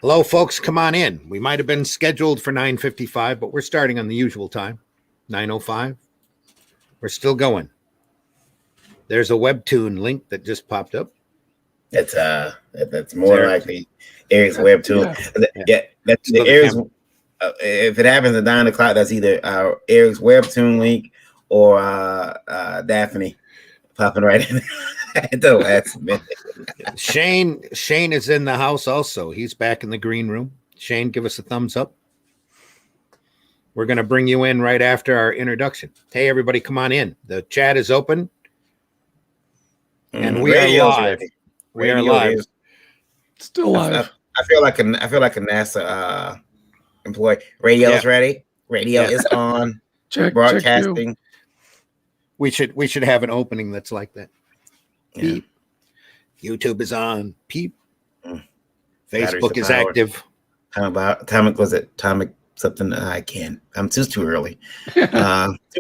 Hello, folks. Come on in. We might have been scheduled for 9:55, but we're starting on the usual time, 9:05. We're still going. There's a Webtoon link that just popped up. That's more likely Eric's Webtoon. Yeah, that's the Eric's. If it happens at 9 o'clock, that's either Eric's Webtoon link or Daphne popping right in at the last minute. Shane is in the house also. He's back in the green room. Shane, give us a thumbs up. We're going to bring you in right after our introduction. Hey, everybody, come on in. The chat is open. And we are live. We are live. Still live. I feel like a NASA employee. Radio's ready. Radio is on. Check broadcasting. We should have an opening that's like that. Yeah. Peep. YouTube is on. Peep. Facebook is power. Active. Atomic something? I can't. I'm just too early. Too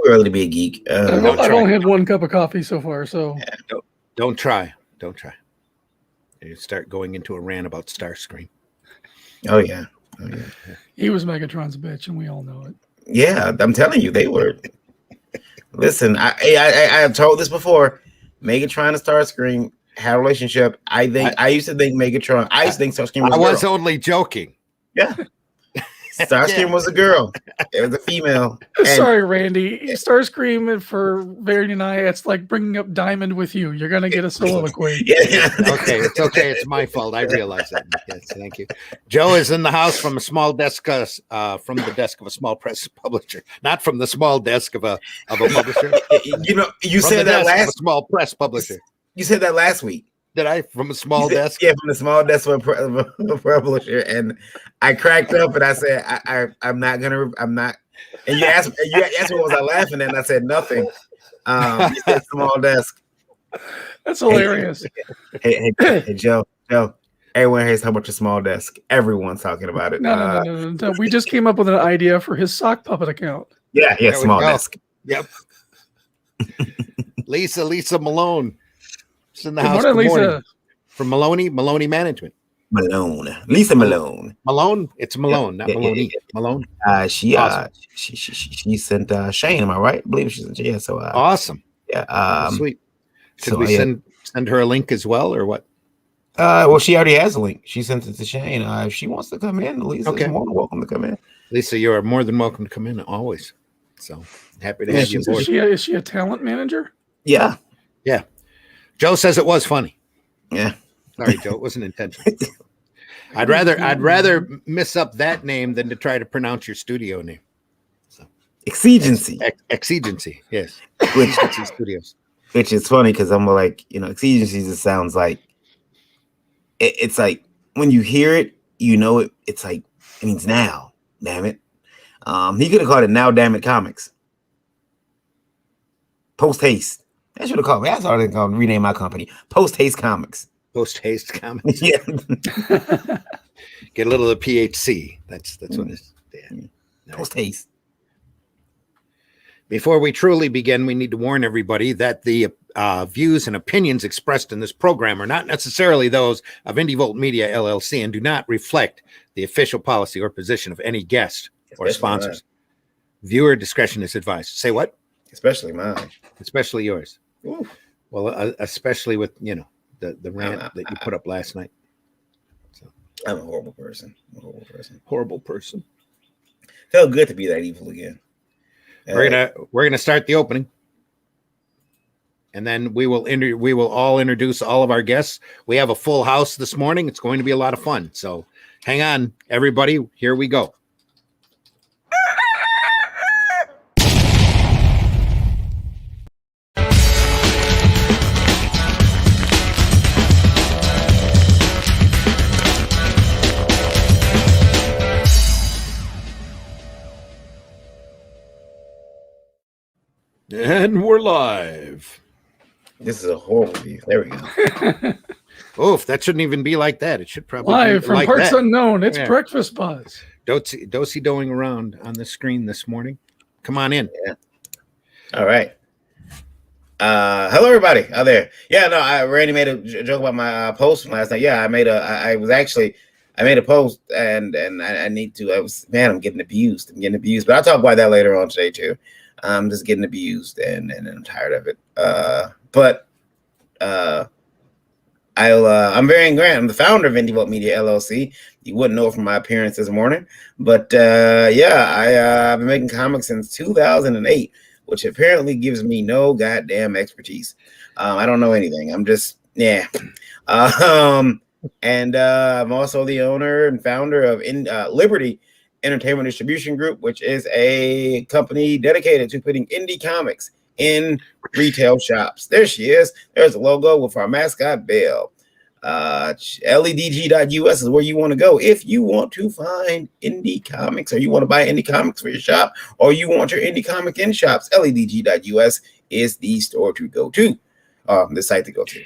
early to be a geek. I've only had one cup of coffee so far, so don't try. You start going into a rant about Starscream. Oh yeah. He was Megatron's bitch, and we all know it. Yeah, I'm telling you, they were. Listen, I have told this before. Megatron and Starscream had a relationship. I used to think Megatron. I used to think Starscream was a girl. I was only joking. Yeah. Starscream was a girl. It was a female. Sorry, Randy. Starscream for Verity and I, it's like bringing up Diamond with you. You're going to get a soliloquy. Yeah. Okay. It's my fault. I realize that. Yes, thank you. Joe is in the house from a small desk, from the desk of a small press publisher, not from the small desk of a publisher. You said that last small press publisher. You said that last week. Did I? From a small desk? Yeah, from the small desk of a publisher. And I cracked up and I said, I'm not. And you asked me, what was I laughing at? And I said, nothing. You said small desk. That's hilarious. Hey, Joe. Everyone here's how much a small desk. Everyone's talking about it. No. We just came up with an idea for his sock puppet account. Yeah, small desk. Yep. Lisa Malone. It's in the house. Good morning, Lisa. From Maloney Management. Lisa Malone. Malone. It's Malone, not Maloney. Yeah. Malone. She awesome. she sent Shane. Am I right? I believe she sent. Yeah. So awesome. Yeah. Sweet. Should we send her a link as well, or what? Well, she already has a link. She sent it to Shane. If she wants to come in, Lisa's more than welcome to come in. Lisa, you are more than welcome to come in always. So happy to have you aboard. Is she a talent manager? Yeah. Joe says it was funny. Yeah. Sorry, Joe. It wasn't intentional. I'd rather miss up that name than to try to pronounce your studio name. So. Exigency. Exigency. Yes. Studios. Which is funny because I'm like, exigency just sounds like it's like when you hear it, it's like it means now. Damn it. He could have called it Now Damn It Comics. Post haste. That should have called me. That's all they called. Rename my company. Post Haste Comics. Post Haste Comics. Yeah. Get a little of the PHC. That's what it is. Yeah. Post Haste. Before we truly begin, we need to warn everybody that the views and opinions expressed in this program are not necessarily those of IndieVolt Media LLC and do not reflect the official policy or position of any guest or sponsors. Viewer discretion is advised. Say what? Especially mine. Especially yours. Ooh. Well, especially with the rant that you put up last night. So I'm a horrible person. Horrible person. Felt good to be that evil again. We're gonna start the opening, and then we will all introduce all of our guests. We have a full house this morning. It's going to be a lot of fun. So hang on, everybody. Here we go. And we're live. This is a horrible view. There we go. Oof, that shouldn't even be like that. It should probably live be from like parts that. unknown. It's BreaKfAsT BuZz. Dosey doing around on the screen this morning. Come on in. Yeah. All right. Hello, everybody out there. Yeah, no, Randy made a joke about my post from last night. Yeah, I was actually I made a post and I need to. I'm getting abused. But I'll talk about that later on today too. I'm just getting abused and I'm tired of it. I'm Varian Grant. I'm the founder of Indie Vault Media LLC. You wouldn't know it from my appearance this morning, but I've been making comics since 2008, which apparently gives me no goddamn expertise. I don't know anything. I'm just and I'm also the owner and founder of Liberty Entertainment Distribution Group, which is a company dedicated to putting indie comics in retail shops. There she is. There's a logo with our mascot Belle. LEDG.us is where you want to go if you want to find indie comics, or you want to buy indie comics for your shop, or you want your indie comic in shops. LEDG.us is the store to go to, the site to go to.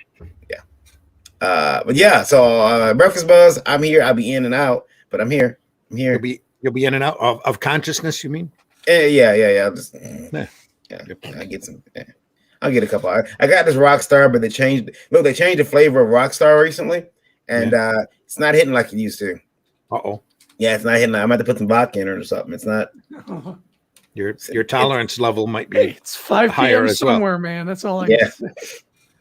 So Breakfast Buzz, I'm here. I'll be in and out, but I'm here. You'll be in and out of consciousness, you mean? Yeah. I get some. I'll get a couple. I got this Rockstar, but they changed the flavor of Rockstar recently, and it's not hitting like it used to. Yeah, it's not hitting. I'm about to put some vodka in it or something. It's not. Your tolerance level might be. It's 5 p.m. somewhere, well. Man. That's all I can say.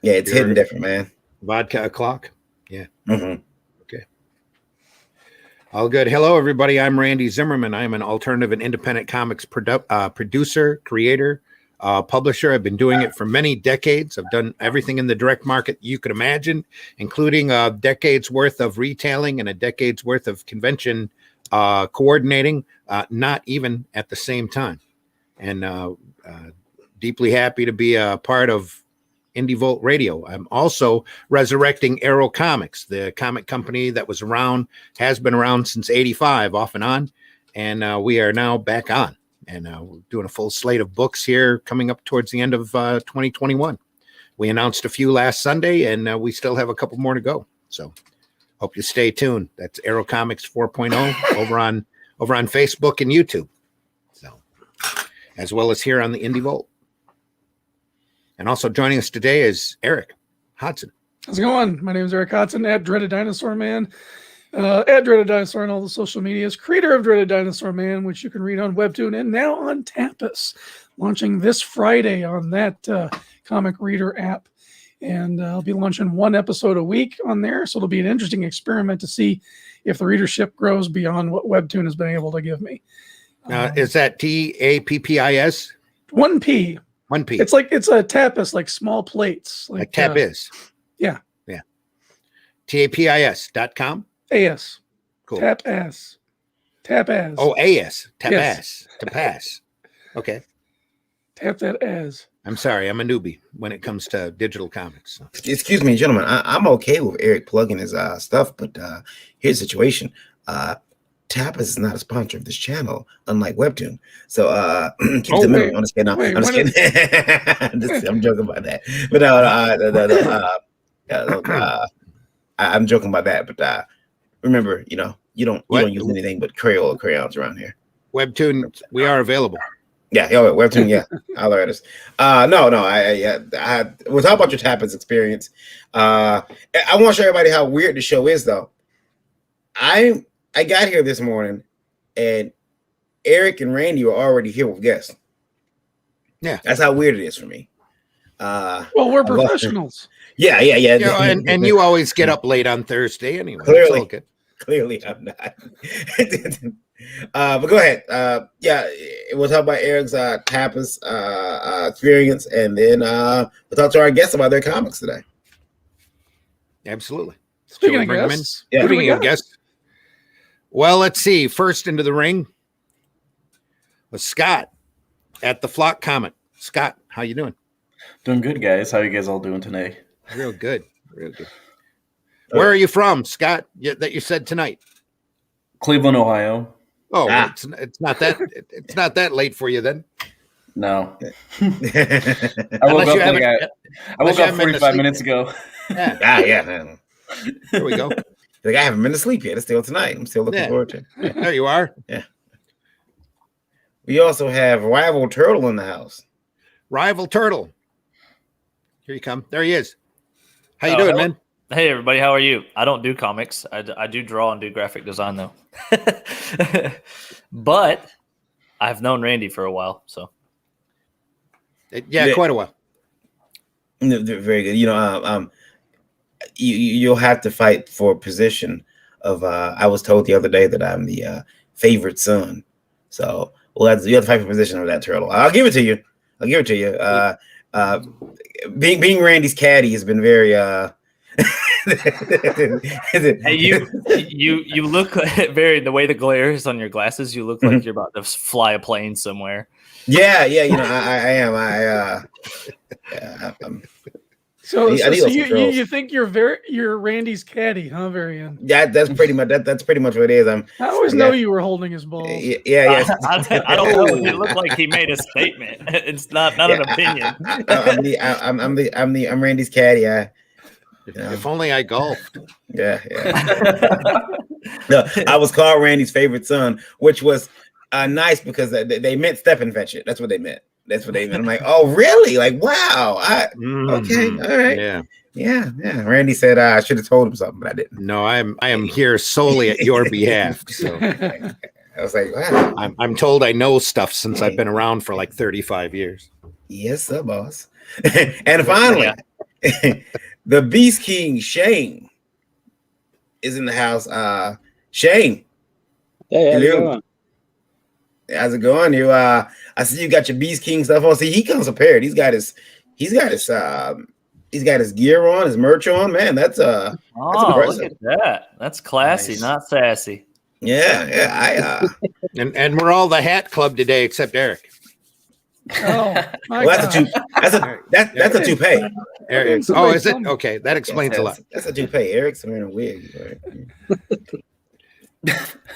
Yeah, it's hitting different, man. Vodka o'clock. Yeah. Mm-hmm. Okay. All good. Hello, everybody. I'm Randy Zimmerman. I'm an alternative and independent comics producer, creator, publisher. I've been doing it for many decades. I've done everything in the direct market you could imagine, including a decade's worth of retailing and a decade's worth of convention coordinating, not even at the same time. And deeply happy to be a part of Indie Vault Radio. I'm also resurrecting Arrow Comics, the comic company that was around, has been around since '85, off and on, and we are now back on. And we're doing a full slate of books here coming up towards the end of 2021. We announced a few last Sunday, and we still have a couple more to go. So hope you stay tuned. That's Arrow Comics 4.0 over on Facebook and YouTube. So, as well as here on the Indie Vault. And also joining us today is Eric Hodson. How's it going? My name is Eric Hodson at Dreaded Dinosaur Man. At Dreaded Dinosaur on all the social medias, creator of Dreaded Dinosaur Man, which you can read on Webtoon and now on Tapas, launching this Friday on that comic reader app. And I'll be launching one episode a week on there. So it'll be an interesting experiment to see if the readership grows beyond what Webtoon has been able to give me. Is that TAPPIS? 1P. 1P. It's a tapas, like small plates. Like tapas. Yeah. TAPIS.com. AS. Cool. Tapas. Oh, AS. Tapas. Yes. Tapas. Okay. Tap that as. I'm sorry. I'm a newbie when it comes to digital comics. So. Excuse me, gentlemen. I'm okay with Eric plugging his stuff, but here's the situation. Tapas is not a sponsor of this channel, unlike Webtoon. So keep the minimum. I'm just kidding. I'm just kidding. I'm joking about that. But I'm joking about that. But remember, you don't use anything but Crayola crayons around here. Webtoon, we are available. Yeah, Webtoon, yeah. I'll let us. We'll talk about your Tapas experience. I want to show everybody how weird the show is, though. I got here this morning, and Eric and Randy were already here with guests. Yeah, that's how weird it is for me. Well, we're professionals. Yeah. And you always get up late on Thursday anyway. Clearly, I'm not. But go ahead. We'll talk about Eric's Tapas experience, and then we'll talk to our guests about their comics today. Absolutely. Speaking of guests, Speaking of guests. Well, let's see. First into the ring was Scott at the Flock Comic. Scott, how you doing? Doing good, guys. How are you guys all doing today? Real good. Where are you from, Scott? That you said tonight? Cleveland, Ohio. Oh, it's not that late for you then. No. I woke up 45 minutes ago. Yeah. There we go. Like, I haven't been to sleep yet. It's still tonight. I'm still looking forward to it. There you are. Yeah. We also have Rival Turtle in the house. Rival Turtle. Here you come. There he is. How you doing, man? Hey everybody, how are you? I don't do comics. I do draw and do graphic design though. But I've known Randy for a while, so yeah, quite a while. Very good. You'll have to fight for a position of. I was told the other day that I'm the favorite son, so you have to fight for position of that turtle. I'll give it to you. Being Randy's caddy has been very. Hey, you look very the way the glare is on your glasses. You look like you're about to fly a plane somewhere. Yeah. I am. So you think you're Randy's caddy, huh, Varian? Yeah, that's pretty much what it is. I always know you were holding his balls. Yeah. I don't know. It looked like he made a statement. It's not an opinion. I'm Randy's caddy. If only I golfed. Yeah. No, I was called Randy's favorite son, which was nice because they meant Stephen Fetch It. That's what they meant. I'm like, oh, really? Like, wow. Okay, all right. Yeah. Randy said I should have told him something, but I didn't. No, I am here solely at your behalf. So I was like, wow. I'm told I know stuff since I've been around for like 35 years. Yes, sir, boss. And finally, the Beast King Shane is in the house. Shane. Hey, how's it going? How's it going? I see you got your Beast King stuff on. See, he comes prepared. He's got his gear on, his merch on. Man, that's impressive. Look at that. That's classy, nice. Not sassy. Yeah. And we're all the hat club today except Eric. Oh, well, that's a toupee. Eric. Oh, is it? Okay, that explains a lot. That's a toupee. Eric's wearing a wig. Right?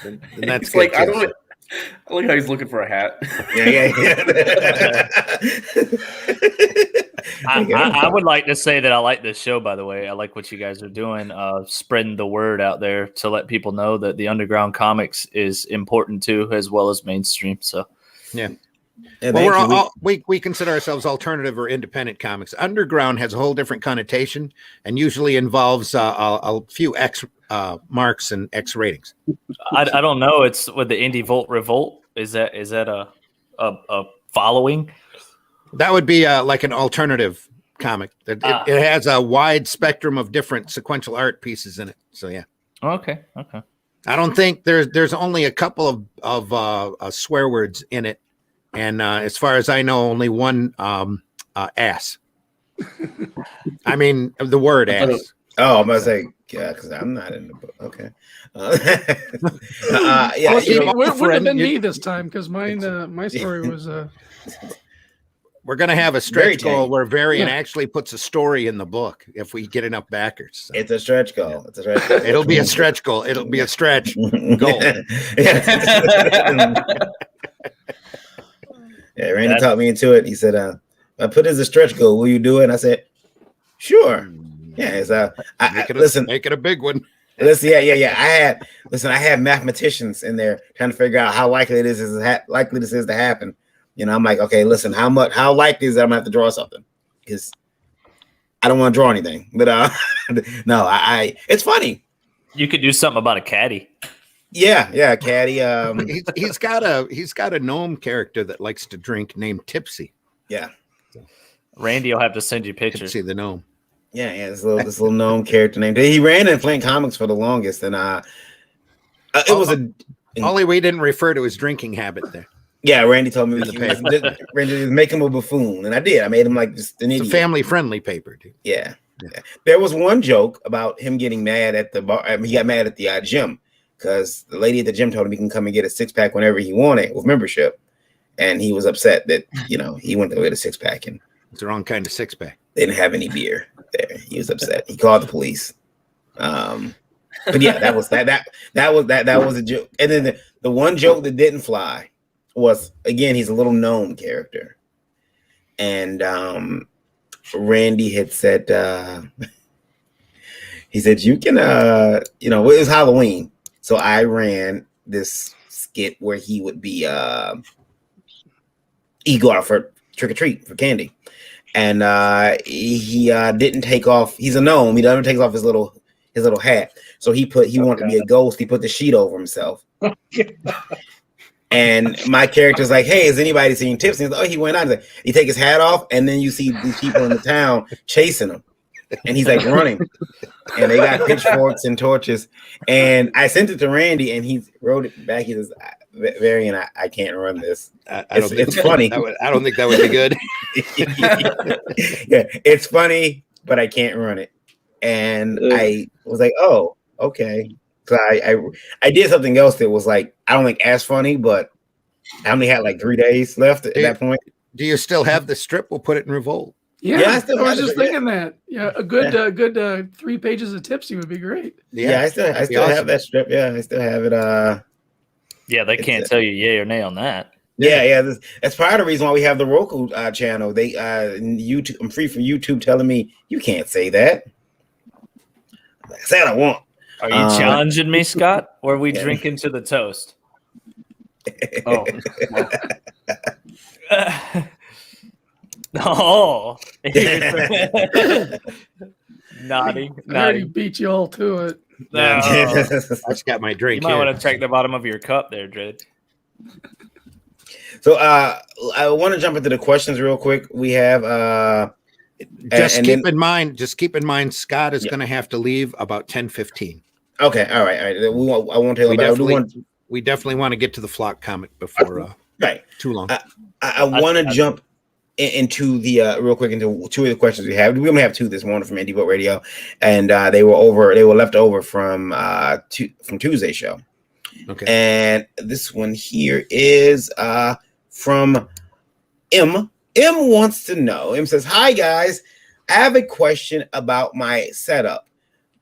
And that's like I like how he's looking for a hat. Yeah. I would like to say that I like this show, by the way. I like what you guys are doing, spreading the word out there to let people know that the underground comics is important too, as well as mainstream. So, yeah. Well, we consider ourselves alternative or independent comics. Underground has a whole different connotation and usually involves a few X marks and X ratings. I don't know. It's with the Indie Volt Revolt. Is that a following? That would be like an alternative comic. It has a wide spectrum of different sequential art pieces in it. So yeah. Okay. I don't think there's only a couple of swear words in it. And as far as I know, only one ass. I mean, the word ass. Oh, I'm going to say, yeah, because I'm not in the book. Okay. Yeah, it would have been me this time because my story was. We're going to have a stretch goal where Varian actually puts a story in the book if we get enough backers. So. It's a stretch goal. It'll be a stretch goal. It'll be a stretch goal. Yeah, Randy talked me into it. He said, I put it as a stretch goal. Will you do it? And I said, sure. Yeah. So make it a big one. Listen, yeah. I had mathematicians in there trying to figure out how likely this is to happen. You know, I'm like, okay, listen, how likely is that I'm gonna have to draw something? Because I don't want to draw anything. But no, it's funny. You could do something about a caddy. Yeah, caddy. He's got a gnome character that likes to drink named Tipsy. Yeah. Randy will have to send you pictures. Tipsy the gnome. Yeah, this little gnome character named. He ran in Flint Comics for the longest, and only we didn't refer to his drinking habit there. Yeah, Randy told me Randy was making him a buffoon, and I did. I made him like just an idiot. It's a family-friendly paper, dude. Yeah. There was one joke about him getting mad at the bar. He got mad at the gym because the lady at the gym told him he can come and get a 6-pack whenever he wanted with membership, and he was upset that he went to get a 6-pack and it's the wrong kind of 6-pack. They didn't have any beer there. He was upset. He called the police. But yeah, that was a joke. And then the one joke that didn't fly was, again, he's a little gnome character. And Randy had said, he said, you can, it was Halloween. So I ran this skit where he would be, he'd go out for trick or treat for candy. and he didn't take off. He's a gnome. He doesn't take off his little hat. So he wanted to be a ghost. He put the sheet over himself. And my character's like, "Hey, has anybody seen Tips?" And he's like, "Oh, he went out." Like, he take his hat off, and then you see these people in the town chasing him, and he's like running, and they got pitchforks and torches. And I sent it to Randy, and he wrote it back. He says, "Varian, I can't run this. It's funny. I don't think that would be good." Yeah, it's funny, but I can't run it. And I was like, "Oh, okay." So I did something else that was like, I don't think as funny, but I only had like 3 days left at that point. Do you still have the strip? We'll put it in Revolt. Yeah, I was just thinking that. Yeah, a good 3 pages of Tipsy would be great. Yeah, I still have that strip. Yeah, I still have it. Yeah, they can't tell you yay or nay on that. Yeah. That's part of the reason why we have the Roku channel. They YouTube. I'm free from YouTube telling me you can't say that. I say what I want. Are you challenging me, Scott? Or are we drinking to the toast? Oh, Oh, naughty. I already beat you all to it. No. I just got my drink. You might here. want to check the bottom of your cup there, Dred. So I want to jump into the questions real quick. We have Just keep in mind, Scott is going to have to leave about 10:15. Okay, all right. I won't tell about. We definitely want to get to the Flock comic before right too long. I want to jump into the real quick into two of the questions we have. We only have two this morning from Indie Boat Radio, and they were left over from Tuesday's show. Okay, and this one here is from M. M wants to know. M says, "Hi guys, I have a question about my setup.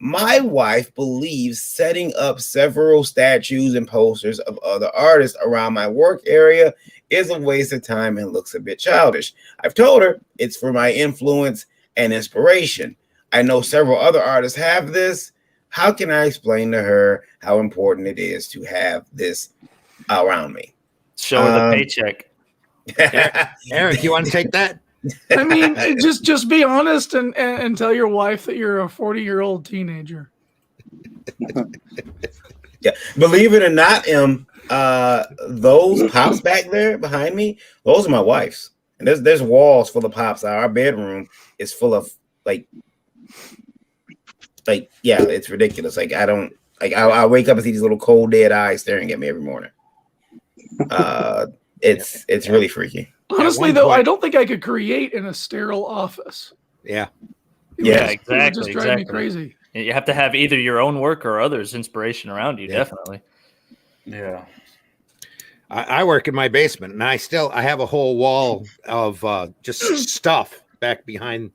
My wife believes setting up several statues and posters of other artists around my work area is a waste of time and looks a bit childish. I've told her it's for my influence and inspiration. I know several other artists have this. How can I explain to her how important it is to have this around me?" Show her the paycheck. Eric, you want to take that? I mean, just be honest and tell your wife that you're a 40-year-old teenager. Yeah, believe it or not, those pops back there behind me, those are my wife's. And there's walls full of pops. Our bedroom is full of like yeah, it's ridiculous. Like I wake up and see these little cold dead eyes staring at me every morning. It's really freaky. Honestly, though, I don't think I could create in a sterile office. Yeah. Exactly. It would just drive me crazy. You have to have either your own work or others' inspiration around you. Yeah. Definitely. Yeah. I work in my basement, and I have a whole wall of just stuff back behind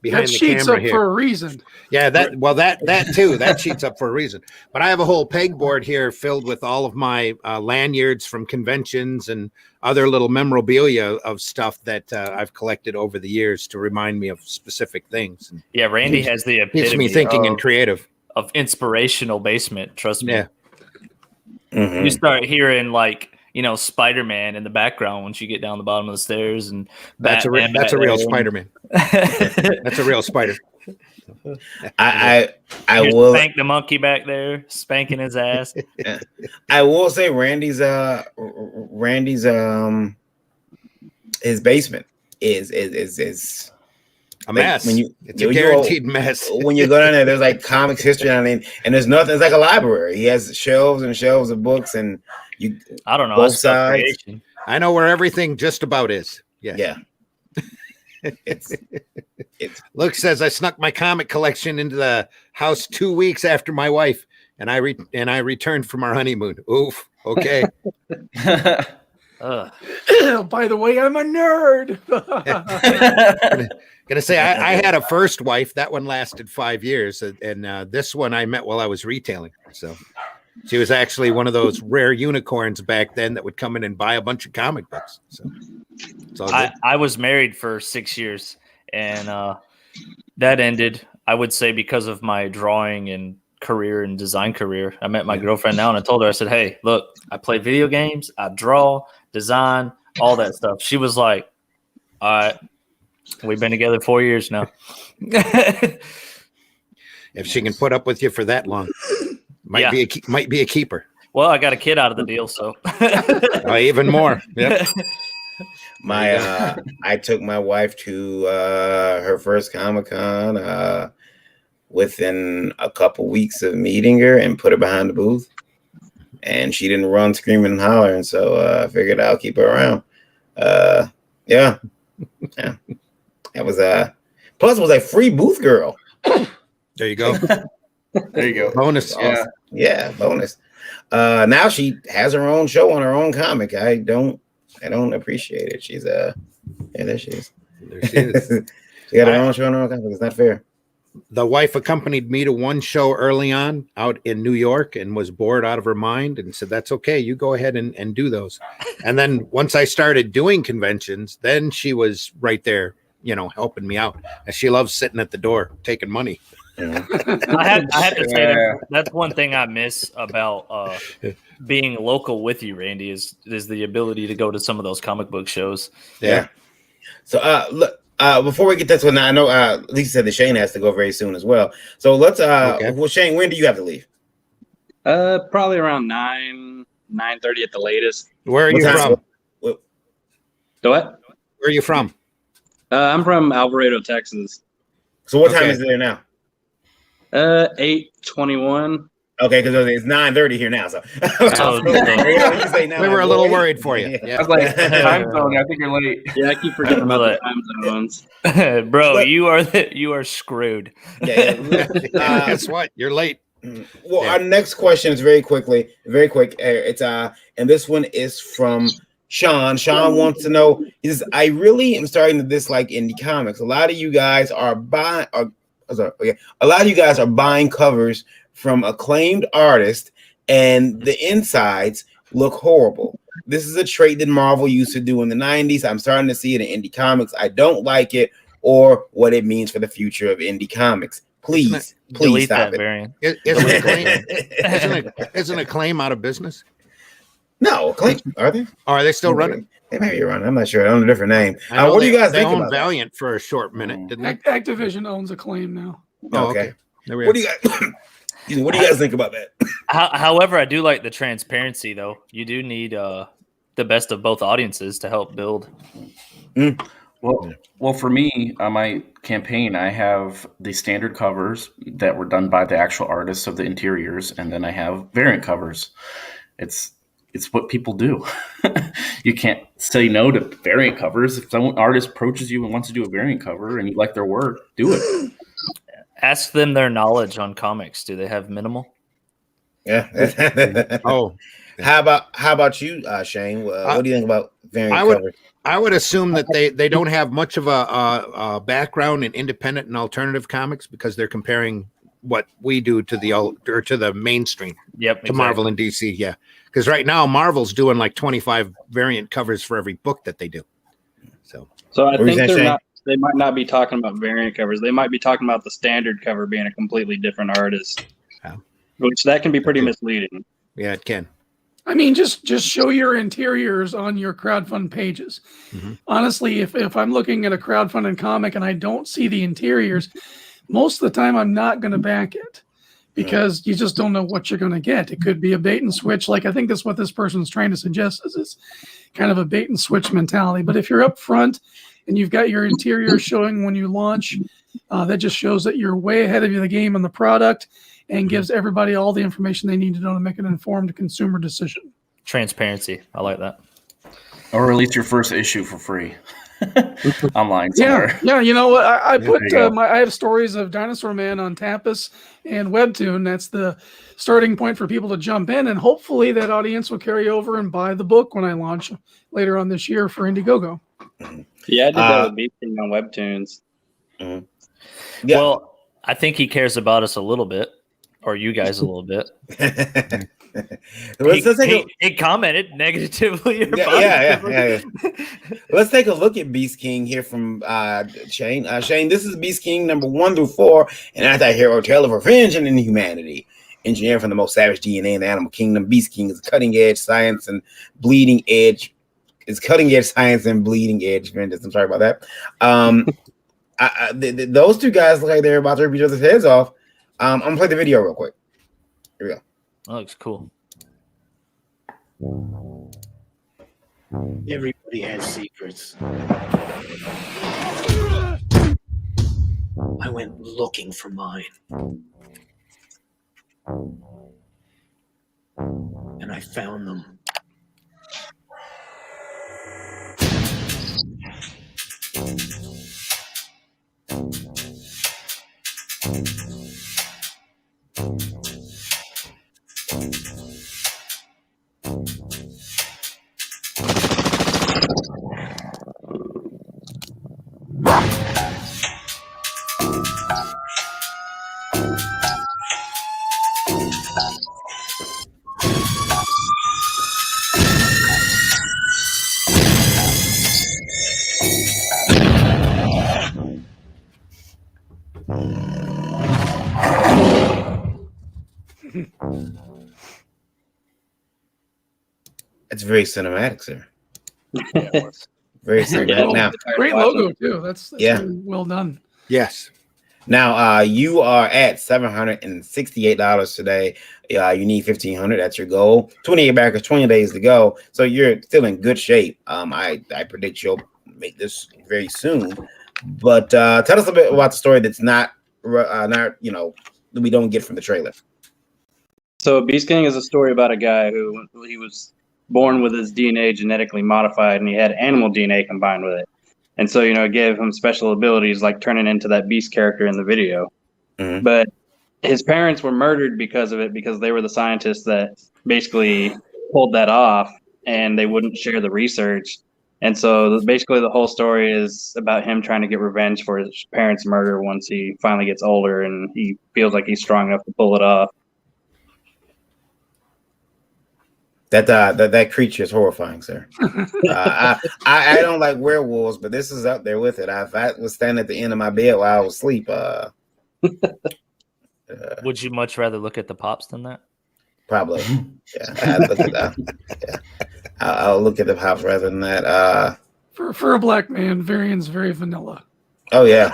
that the sheets camera up here. for a reason. Yeah, that too. That sheets up for a reason. But I have a whole pegboard here filled with all of my lanyards from conventions and other little memorabilia of stuff that I've collected over the years to remind me of specific things. And yeah, Randy has the keeps me thinking and creative. Of inspirational basement. Trust me. Yeah. Mm-hmm. You start hearing Spider-Man in the background once you get down the bottom of the stairs, and that's a real Spider-Man. That's a real spider. I Here's will spank the monkey back there, spanking his ass. I will say Randy's his basement is a mess. It's a guaranteed mess. When you go down there, there's like comics history down there, and there's nothing. It's like a library. He has shelves and shelves of books, and I don't know. Both sides. I know where everything just about is. Yeah. It's Luke says I snuck my comic collection into the house 2 weeks after my wife and I returned from our honeymoon. Oof. Okay. By the way, I'm a nerd. Gonna say I had a first wife. That one lasted 5 years, and this one I met while I was retailing. So she was actually one of those rare unicorns back then that would come in and buy a bunch of comic books. So I was married for 6 years, and that ended, I would say, because of my drawing and career and design career. I met my girlfriend now, and I told her, I said, "Hey, look, I play video games, I draw, design, all that stuff." She was like, "All right." We've been together 4 years now. If she can put up with you for that long, might be a keeper. Well, I got a kid out of the deal, so even more. Yep. I took my wife to her first Comic-Con within a couple weeks of meeting her and put her behind the booth, and she didn't run screaming and hollering, so I figured I'll keep her around. Yeah. That was plus it was a free booth girl. There you go. There you go. Bonus. Yeah, bonus. Now she has her own show on her own comic. I don't appreciate it. She's there she is. There she is. She got her own show on her own comic. It's not fair. The wife accompanied me to one show early on out in New York and was bored out of her mind and said, that's okay. You go ahead and do those. And then once I started doing conventions, then she was right there, helping me out. And she loves sitting at the door, taking money. Yeah. I have to say that's one thing I miss about being local with you, Randy, is the ability to go to some of those comic book shows. Yeah. So look, before we get this one, I know Lisa said that Shane has to go very soon as well. So let's well, Shane, when do you have to leave? Probably around 9:30 at the latest. Where are you from? The what? Where are you from? I'm from Alvarado, Texas. So what time is it there now? 8:21. Okay, because it's 9:30 here now. So we were a little worried for you. I was like, time zone. I think you're late. Yeah, I keep forgetting about the time zones. Bro, you are screwed. Yeah. Guess what? You're late. Well, our next question is very quick. It's and this one is from Sean. Sean wants to know. He says, I really am starting to dislike indie comics. A lot of you guys are buying covers from acclaimed artists, and the insides look horrible. This is a trait that Marvel used to do in the 90s. I'm starting to see it in indie comics. I don't like it or what it means for the future of indie comics. Please stop it. Variant. Isn't Acclaim out of business? No, Acclaim, are they? Are they still running? They may be running. I'm not sure. I'm a different name. What do you guys think about Valiant for a short minute, didn't they? Activision owns Acclaim now. Oh, okay. There we What do you guys think about that? However, I do like the transparency, though. You do need the best of both audiences to help build. Well, for me, on my campaign, I have the standard covers that were done by the actual artists of the interiors, and then I have variant covers. It's what people do. You can't say no to variant covers. If some artist approaches you and wants to do a variant cover and you like their work, do it. Ask them their knowledge on comics. Do they have minimal? Yeah. How about you, Shane? What do you think about variant covers? I would assume that they don't have much of a background in independent and alternative comics because they're comparing what we do to the mainstream. Yep, to Marvel and DC. Yeah, because right now Marvel's doing like 25 variant covers for every book that they do. So I think they might not be talking about variant covers. They might be talking about the standard cover being a completely different artist, which that can be pretty misleading. Yeah, it can. I mean, just show your interiors on your crowdfund pages. Mm-hmm. Honestly, if I'm looking at a crowdfunded comic and I don't see the interiors, most of the time I'm not going to back it because you just don't know what you're going to get. It could be a bait and switch. Like I think that's what this person's trying to suggest is kind of a bait and switch mentality. But if you're up front and you've got your interior showing when you launch, that just shows that you're way ahead of the game on the product and gives everybody all the information they need to know to make an informed consumer decision. Transparency. I like that. Or release your first issue for free online somewhere. Yeah. You know what? I put I have stories of Dinosaur Man on Tapas and Webtoon. That's the starting point for people to jump in, and hopefully that audience will carry over and buy the book when I launch later on this year for Indiegogo. Yeah, I did that with Beasting on Webtoons. Mm-hmm. Yeah. Well, I think he cares about us a little bit. Or you guys a little bit. He commented negatively. Yeah. Let's take a look at Beast King here from Shane. Shane, this is Beast King number 1 through 4, an anti-hero tale of revenge and inhumanity. Engineered from the most savage DNA in the animal kingdom, Beast King is a cutting-edge science and bleeding edge It's cutting edge science and bleeding edge vengeance. I'm sorry about that. Those two guys look like they're about to rip each other's heads off. I'm gonna play the video real quick. Here we go. That looks cool. Everybody has secrets. I went looking for mine. And I found them. It's very cinematic, sir. Very cinematic. Now, Great logo too. That's Yeah. really well done. Yes. now you are at $768 today. You need 1,500. That's your goal. 28 backers, 20 days to go. So you're still in good shape. I predict you'll make this very soon. But tell us a bit about the story that's not that we don't get from the trailer. So Beast King is a story about a guy who he was born with his DNA genetically modified, and he had animal DNA combined with it. And so, it gave him special abilities like turning into that Beast character in the video. Mhm. But his parents were murdered because of it, because they were the scientists that basically pulled that off, and they wouldn't share the research. And so basically the whole story is about him trying to get revenge for his parents' murder once he finally gets older and he feels like he's strong enough to pull it off. That creature is horrifying, sir. I don't like werewolves, but this is up there with it. If I was standing at the end of my bed while I was asleep, Would you much rather look at the pops than that? probably. Yeah, I'd look at that. Yeah, I'll look at the house rather than that. For a black man, Varian's very vanilla. Oh yeah,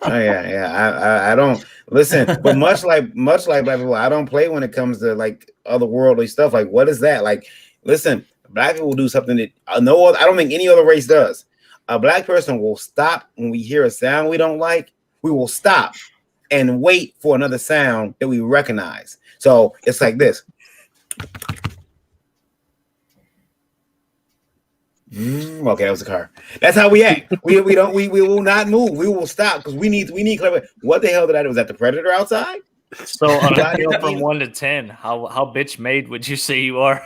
I don't listen, but much like black people, I don't play when it comes to like otherworldly stuff. Like, what is that? Like, listen, black people do something that I don't think any other race does. A black person will stop when we hear a sound we don't like. We will stop and wait for another sound that we recognize. So it's like this. Okay, that was a car. That's how we act. We will not move. We will stop because we need clever. What the hell did I do? Was that the predator outside? So on a scale from 1 to 10, how bitch made would you say you are?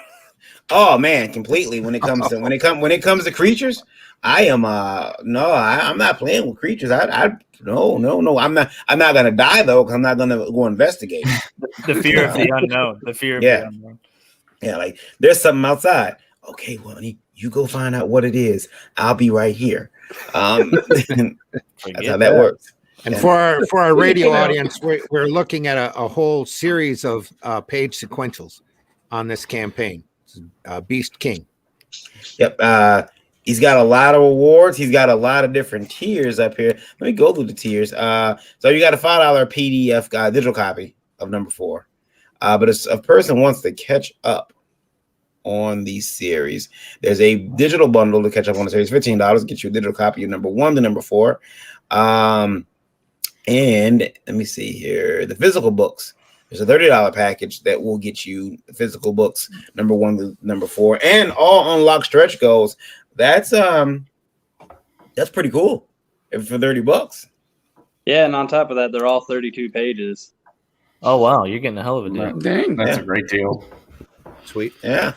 Oh man, completely. When it comes to creatures, I am I'm not playing with creatures. No. I'm not gonna die though, because I'm not gonna go investigate. The fear of the unknown. The fear of the unknown. Yeah, like there's something outside. Okay, well, you go find out what it is. I'll be right here. That's how that works. And for our radio audience, we're looking at a whole series of page sequentials on this campaign. Beast King. Yep. He's got a lot of awards. He's got a lot of different tiers up here. Let me go through the tiers. So you got a $5 PDF digital copy of number 4. But if a person wants to catch up on the series, there's a digital bundle to catch up on the series. $15 get you a digital copy of number 1 to number 4. And let me see here. The physical books. There's a $30 package that will get you the physical books, number 1 to number 4, and all unlocked stretch goals. That's pretty cool for $30. Yeah, and on top of that, they're all 32 pages. Oh wow, you're getting a hell of a deal. Dang. That's a great deal. Sweet. Yeah.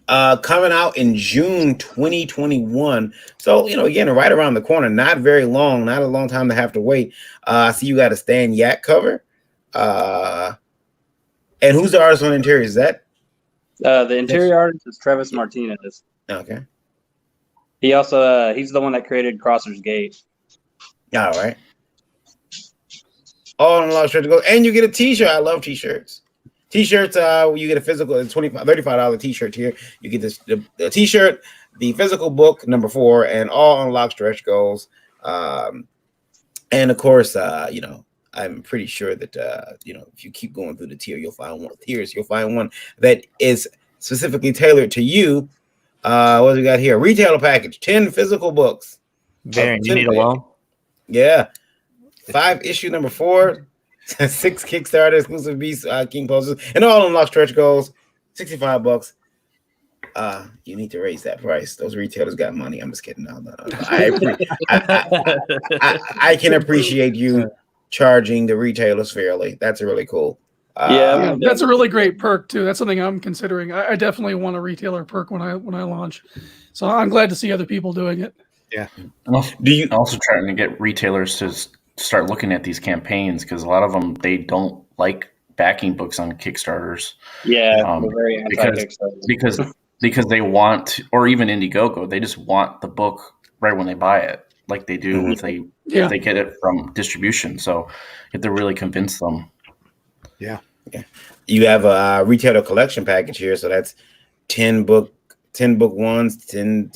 Coming out in June 2021. So, again, right around the corner, not very long, not a long time to have to wait. I see you got a Stan Yak cover. And who's the artist on the interior? Is that? The interior artist is Travis Martinez. Okay. He also, he's the one that created Crosser's Gate. All right. All unlocked stretch goals. And you get a t-shirt. I love t-shirts. T-shirts, you get a physical, $35 T-shirt here. You get the T-shirt, the physical book number 4, and all unlocked stretch goals. And of course, I'm pretty sure that if you keep going through the you'll find one that is specifically tailored to you. What do we got here? Retailer package, 10 physical books. Variant, you need a loan? Yeah. 5 issue number 4, 6 Kickstarter exclusive Beast King posters, and all unlocked stretch goals, $65. You need to raise that price. Those retailers got money. I'm just kidding. No. I can appreciate you charging the retailers fairly. That's really cool. Yeah, that's a really great perk too. That's something I'm considering. I definitely want a retailer perk when I launch. So I'm glad to see other people doing it. Yeah. I'm also trying to get retailers to start looking at these campaigns, because a lot of them, they don't like backing books on Kickstarters. Yeah, they're very anti-Kickstarter. Because they want, or even Indiegogo, they just want the book right when they buy it, like they do if they get it from distribution. So you have to really convince them. Yeah. You have a retailer collection package here, so that's 10 book ones, 10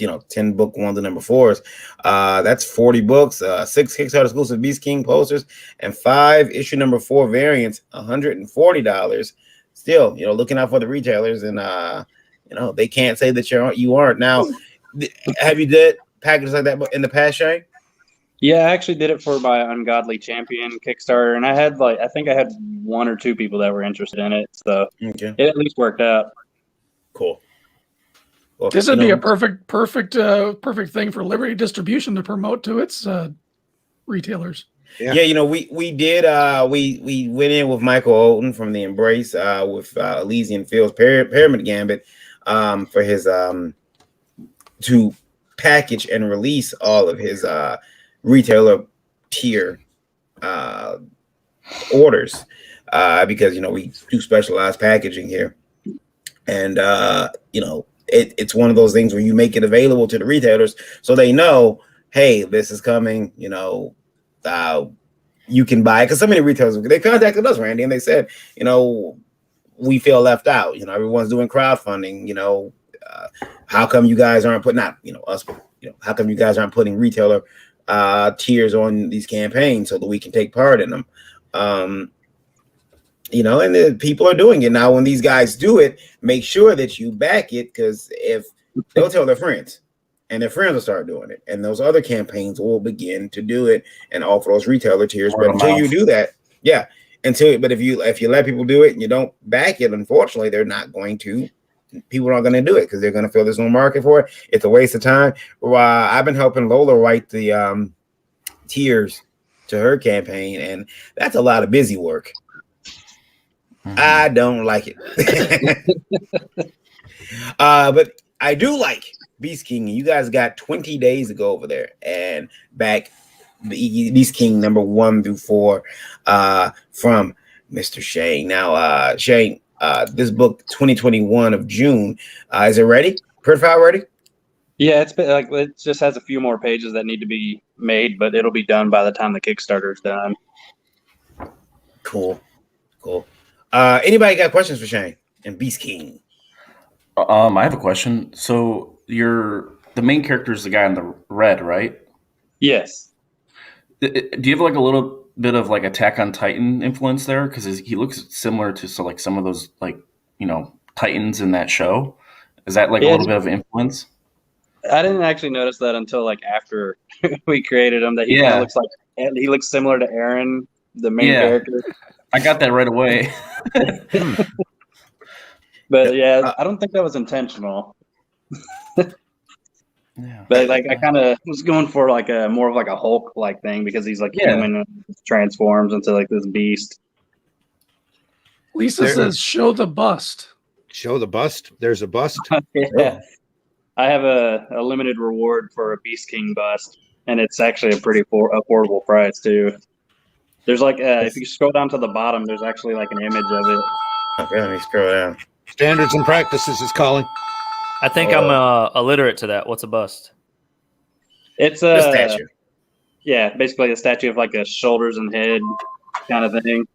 book ones and number 4s. That's 40 books, 6 Kickstarter exclusive Beast King posters, and 5 issue number 4 variants, $140. Still, looking out for the retailers, and they can't say that you aren't. Now, have you did packages like that in the past, Shane? Yeah, I actually did it for my Ungodly Champion Kickstarter, and I think I had 1 or 2 people that were interested in it, so it at least worked out. Cool. Well, this would be a perfect thing for Liberty Distribution to promote to its retailers. Yeah, we did. We went in with Michael Olden from the Embrace with Elysian Fields Pyramid Gambit for his to package and release all of his retailer tier orders because we do specialized packaging here, and it's one of those things where you make it available to the retailers so they know, hey, this is coming. You can buy it, because so many retailers, they contacted us, Randy, and they said, we feel left out. Everyone's doing crowdfunding. How come you guys aren't putting out, us? How come you guys aren't putting retailer tiers on these campaigns so that we can take part in them? And the people are doing it now. When these guys do it, make sure that you back it, because if they'll tell their friends, and their friends will start doing it, and those other campaigns will begin to do it and offer those retailer tiers. But until you do that, but if you let people do it and you don't back it, unfortunately, they're not going to. People aren't going to do it because they're going to feel there's no market for it. It's a waste of time. I've been helping Lola write the tiers to her campaign, and that's a lot of busy work. I don't like it. But I do like Beast King. You guys got 20 days to go over there and back the Beast King number 1 through 4 from Mr. Shane. Now, Shane, this book 2021 of June, is it ready? Print file ready? Yeah, it just has a few more pages that need to be made, but it'll be done by the time the Kickstarter's done. Cool. Anybody got questions for Shane and Beast King? I have a question. So the main character is the guy in the red, right? Yes. Do you have like a little bit of like Attack on Titan influence there? Because he looks similar to some of those Titans in that show. Is that like a little bit of influence? I didn't actually notice that until like after we created him. That he looks similar to Aaron, the main character. I got that right away. But I don't think that was intentional. But I kind of was going for like a more of like a Hulk like thing, because he's like human and transforms into like this beast. Lisa says, "Show the bust." Show the bust. There's a bust. Yeah, I have a limited reward for a Beast King bust, and it's actually a pretty affordable price too. There's like if you scroll down to the bottom, there's actually like an image of it. Okay, let me scroll down. Standards and Practices is calling. I think I'm illiterate to that. What's a bust? It's a statue. Yeah, basically a statue of like a shoulders and head kind of thing.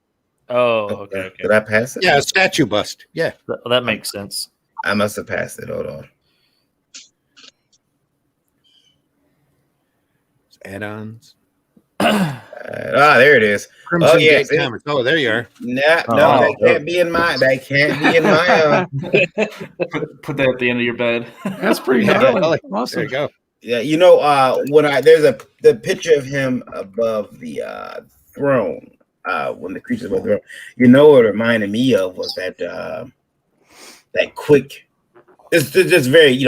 Oh, okay. Did I pass it? Yeah, a statue bust. Yeah. That makes sense. I must have passed it. Hold on. Add-ons. There it is. Crimson yes. Gate Comics. Oh, there you are. No, that can't be in my. That can't be in my. Put that at the end of your bed. That's pretty Yeah, gnarly. There Awesome. you go. Yeah, when there's the picture of him above the throne, when the creature's above the throne, what it reminded me of was that quick. It's just very,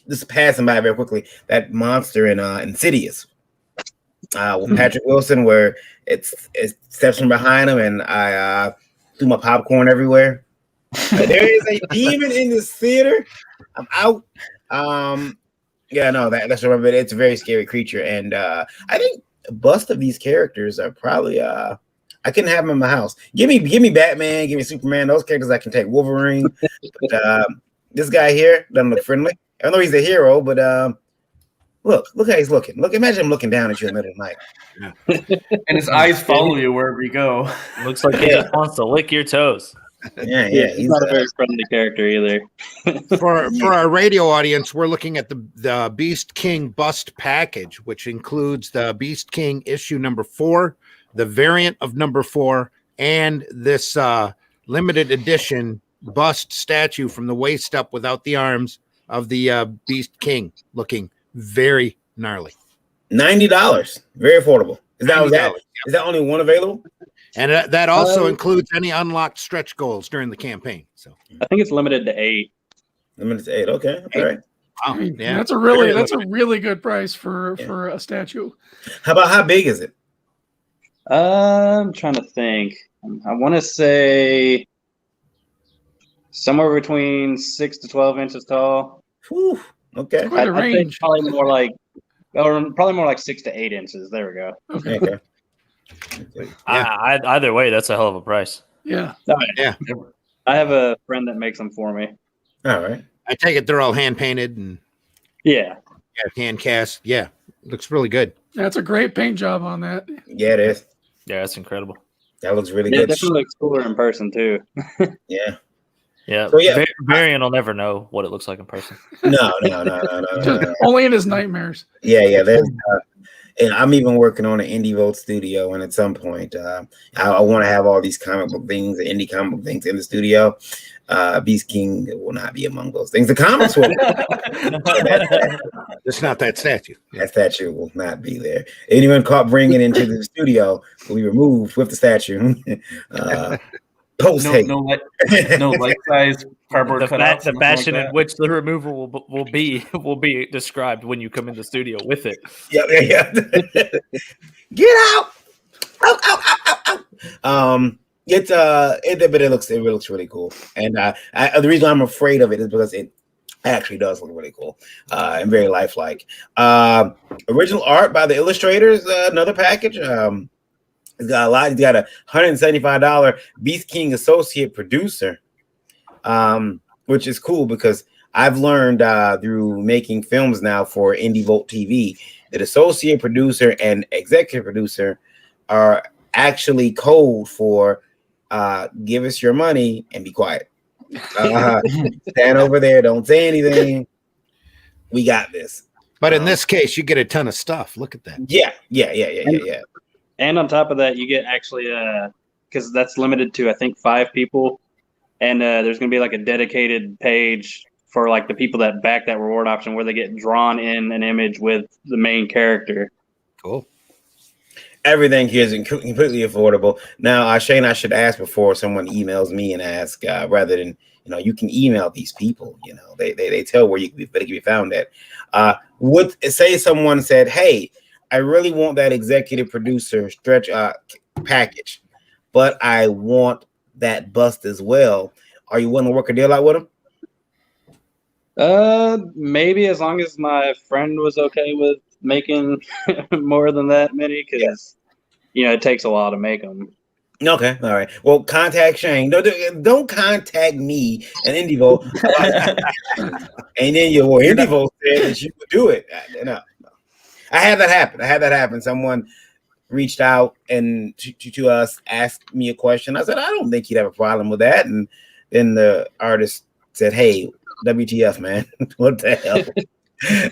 this passing by very quickly. That monster in Insidious, with Patrick Wilson, where it steps from behind him, and I threw my popcorn everywhere. There is a demon in this theater. I'm out. Yeah, no, that's remember. It's a very scary creature, and I think a bust of these characters are probably. I couldn't have them in my house. Give me Batman, give me Superman. Those characters I can take. Wolverine, but this guy here doesn't look friendly. I know he's a hero, but look how he's looking. Look, imagine him looking down at you in the middle of the night. And his eyes follow you wherever you go. Looks like he just wants to lick your toes. Yeah, he's not a very friendly character either. For our radio audience, we're looking at the Beast King bust package, which includes the Beast King issue number 4, the variant of number 4, and this limited edition bust statue from the waist up without the arms of the Beast King, looking very gnarly. $90, very affordable. Is that only one available? And that also includes any unlocked stretch goals during the campaign. So I think it's limited to 8. Limited to 8. Okay, all right. wow, yeah, That's a really good price for a statue. How big is it? I'm trying to think. I want to say somewhere between 6 to 12 inches tall. Whew, okay. Quite a I think range. probably more like 6 to 8 inches. There we go. Okay. Either way, that's a hell of a price. Yeah. yeah. I have a friend that makes them for me. All right. I take it they're all hand painted and Yeah. hand cast. Yeah, looks really good. That's a great paint job on that. Yeah, it is. Yeah, that's incredible. That looks really Yeah, it good. definitely looks cooler in person too. Yeah. Yeah, So, yeah. Varian will never know what it looks like in person. No. Only in his nightmares. Yeah. There's, and I'm even working on an Indie Vote studio, and at some point, I want to have all these comic book things, indie comic book things in the studio. Beast King will not be among those things. The comics will. It's not that statue. That statue will not be there. Anyone caught bringing it into the studio will be removed with the statue. Post No life-size cardboard cutouts. The fashion in which the removal will be described when you come in the studio with it. Yeah. Get out! Out! But it looks really cool. And the reason I'm afraid of it is because it actually does look really cool and very lifelike. Original art by the illustrators. Another package. It's got a lot. He's got a $175 Beast King associate producer, which is cool because I've learned through making films now for Indie Vote TV that associate producer and executive producer are actually code for give us your money and be quiet. Stand over there, don't say anything. We got this. But in this case, you get a ton of stuff. Look at that. Yeah. And on top of that, you get actually because that's limited to I think 5 people, and there's going to be like a dedicated page for like the people that back that reward option where they get drawn in an image with the main character. Cool. Everything here is completely affordable. Now, Shane, I should ask before someone emails me and ask rather than you can email these people. They tell where they can be found at. Would say someone said, "Hey, I really want that executive producer stretch package, but I want that bust as well. Are you willing to work a deal out with them?" Maybe as long as my friend was okay with making more than that many, because it takes a while to make them. Okay, all right. Well, contact Shane. Don't contact me and IndieVolt. And then your IndieVolt said that you would do it. No. I had that happen. Someone reached out and to us, asked me a question. I said, I don't think he'd have a problem with that. And then the artist said, "Hey, WTF, man? What the hell?"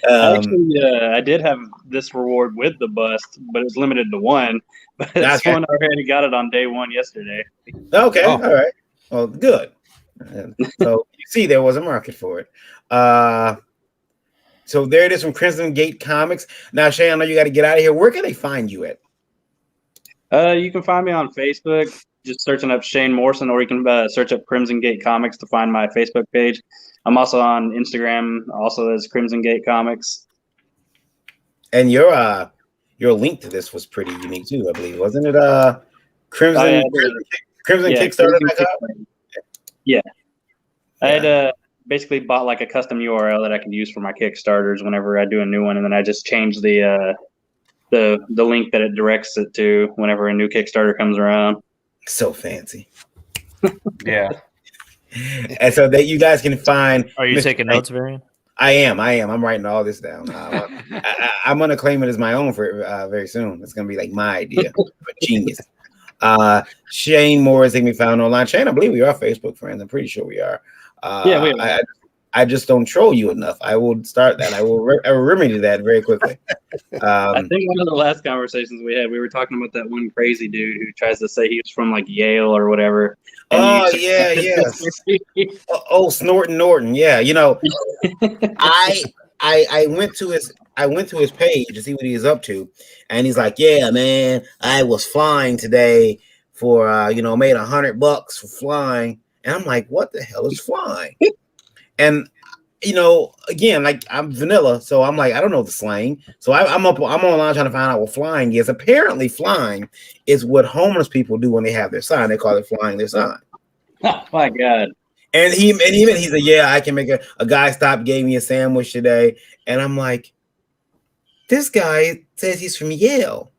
Actually, I did have this reward with the bust, but it's limited to one. But this Okay. one, I already got it on day one yesterday. Okay, all right. Well, good. So you see, there was a market for it. So there it is from Crimson Gate Comics. Now, Shane, I know you got to get out of here. Where can they find you at? You can find me on Facebook, just searching up Shane Morrison, or you can search up Crimson Gate Comics to find my Facebook page. I'm also on Instagram, also as Crimson Gate Comics. And your link to this was pretty unique too, I believe, wasn't it? Crimson Kickstarter.com. Yeah, I had basically bought like a custom URL that I could use for my Kickstarters whenever I do a new one, and then I just changed the link that it directs it to whenever a new Kickstarter comes around. So fancy. Yeah. And so that you guys can find. Are you taking notes, Varian? I am. I'm writing all this down. I'm gonna claim it as my own for very soon. It's gonna be like my idea. Genius. Shane Morris can be found online. Shane, I believe we are Facebook friends. I'm pretty sure we are. Yeah, we are. I just don't troll you enough. I will start that. I will remedy that very quickly. I think one of the last conversations we had, we were talking about that one crazy dude who tries to say he was from like Yale or whatever. Oh yeah, yes. Snorton Norton. Yeah, you know, I went to his page to see what he was up to, and he's like, "Yeah, man, I was flying today for made $100 for flying," and I'm like, "What the hell is flying?" And again, like I'm vanilla, so I'm like, I don't know the slang. So I'm online trying to find out what flying is. Apparently, flying is what homeless people do when they have their sign. They call it flying their sign. Oh my God. And he said, "Yeah, I can make a guy stop, gave me a sandwich today." And I'm like, this guy says he's from Yale.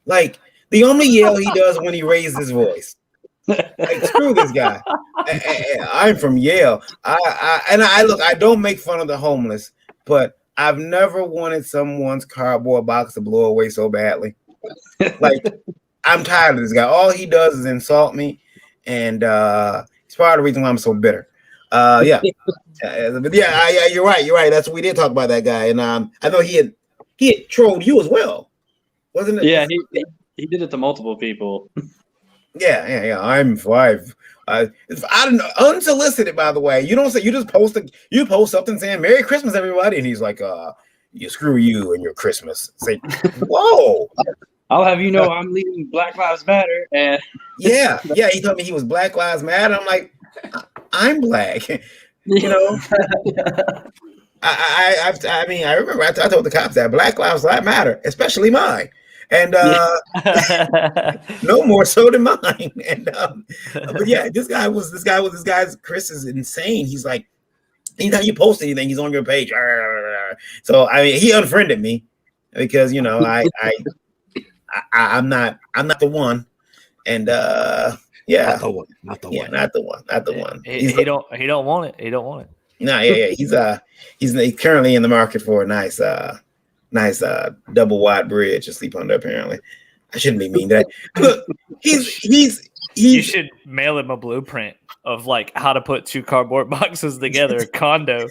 Like the only Yale he does when he raises his voice. Like, screw this guy. I'm from Yale. I don't make fun of the homeless, but I've never wanted someone's cardboard box to blow away so badly. Like, I'm tired of this guy. All he does is insult me, and it's part of the reason why I'm so bitter. But yeah, you're right. That's what we did talk about that guy, and I know he had trolled you as well, wasn't it? Yeah, he did it to multiple people. Yeah. I'm 5. I don't know, unsolicited, by the way. You don't say, you just post something saying "Merry Christmas, everybody," and he's like, "You screw you and your Christmas." Say, whoa. I'll have you know, I'm leading Black Lives Matter, and yeah. He told me he was Black Lives Matter. I'm like, I'm black, I remember I told the cops that Black Lives Matter, especially mine. And no more so than mine. And but yeah, this guy's Chris is insane. He's like, anytime you post anything, he's on your page. So I mean, he unfriended me because I'm not the one. And yeah, not the one. He don't want it. He don't want it. No, yeah. He's currently in the market for a nice double wide bridge to sleep under. Apparently, I shouldn't be mean to that. Look, he's. You should mail him a blueprint of like how to put 2 cardboard boxes together, a condo.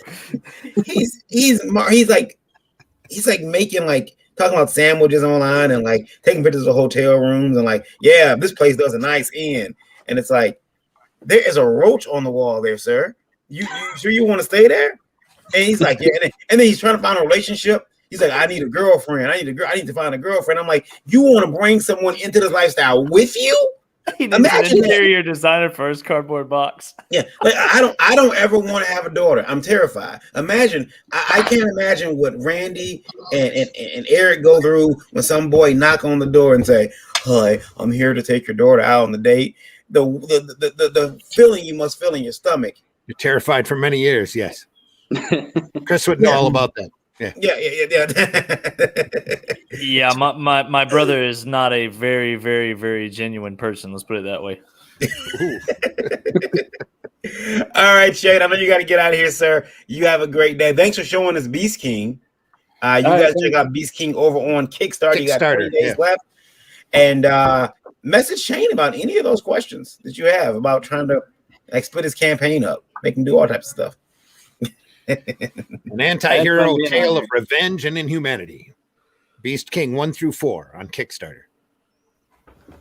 He's like making like talking about sandwiches online and like taking pictures of hotel rooms and like, yeah, this place does a nice inn, and it's like there is a roach on the wall there, sir. You sure you want to stay there? And he's like, yeah, and then he's trying to find a relationship. He's like, I need a girlfriend. I need to find a girlfriend. I'm like, you want to bring someone into this lifestyle with you? He needs an interior designer for his cardboard box. Yeah, like I don't ever want to have a daughter. I'm terrified. Imagine, I can't imagine what Randy and Eric go through when some boy knock on the door and say, "Hi, I'm here to take your daughter out on the date." The feeling you must feel in your stomach. You're terrified for many years. Yes, Chris would know all about that. Yeah. Yeah, my brother is not a very, very, very genuine person. Let's put it that way. All right, Shane, I know you got to get out of here, sir. You have a great day. Thanks for showing us Beast King. You guys check out Beast King over on Kickstarter. You got 20 days left. And message Shane about any of those questions that you have about trying to like split his campaign up, make him do all types of stuff. An anti-hero tale of revenge and inhumanity. Beast King 1 through 4 on Kickstarter. I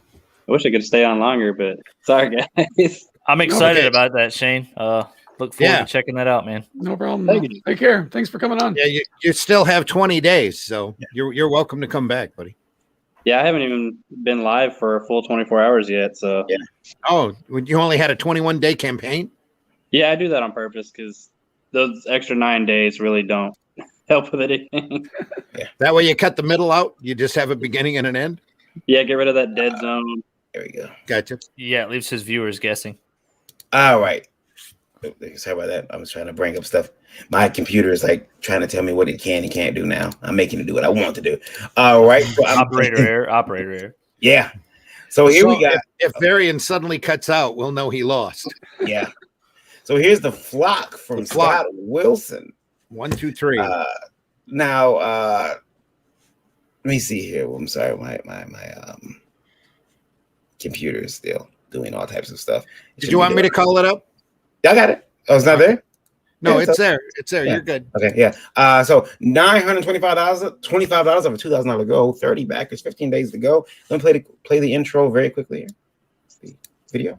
wish I could stay on longer, but sorry, guys. I'm excited about that, Shane. Look forward to checking that out, man. No problem. Take care. Thanks for coming on. Yeah, you still have 20 days, so you're welcome to come back, buddy. Yeah, I haven't even been live for a full 24 hours yet. So yeah. Oh, you only had a 21-day campaign? Yeah, I do that on purpose because those extra 9 days really don't help with anything. That way you cut the middle out. You just have a beginning and an end. Yeah, get rid of that dead zone. There we go. Gotcha. Yeah, it leaves his viewers guessing. All right. Sorry about that. I was trying to bring up stuff. My computer is like trying to tell me what it can and can't do now. I'm making it do what I want to do. All right. So operator error. Yeah. So here we got. If Varian suddenly cuts out, we'll know he lost. Yeah. So here's the flock from Scott Wilson. 1, 2, 3. Now, let me see here. I'm sorry, my computer is still doing all types of stuff. Did you want me to call it up? I got it. Oh, it's not there? No, it's there. It's there. Yeah. You're good. Okay, yeah. So $925 $25 of a $2,000 to go, 30 backers, 15 days to go. Let me play the intro very quickly here. The video.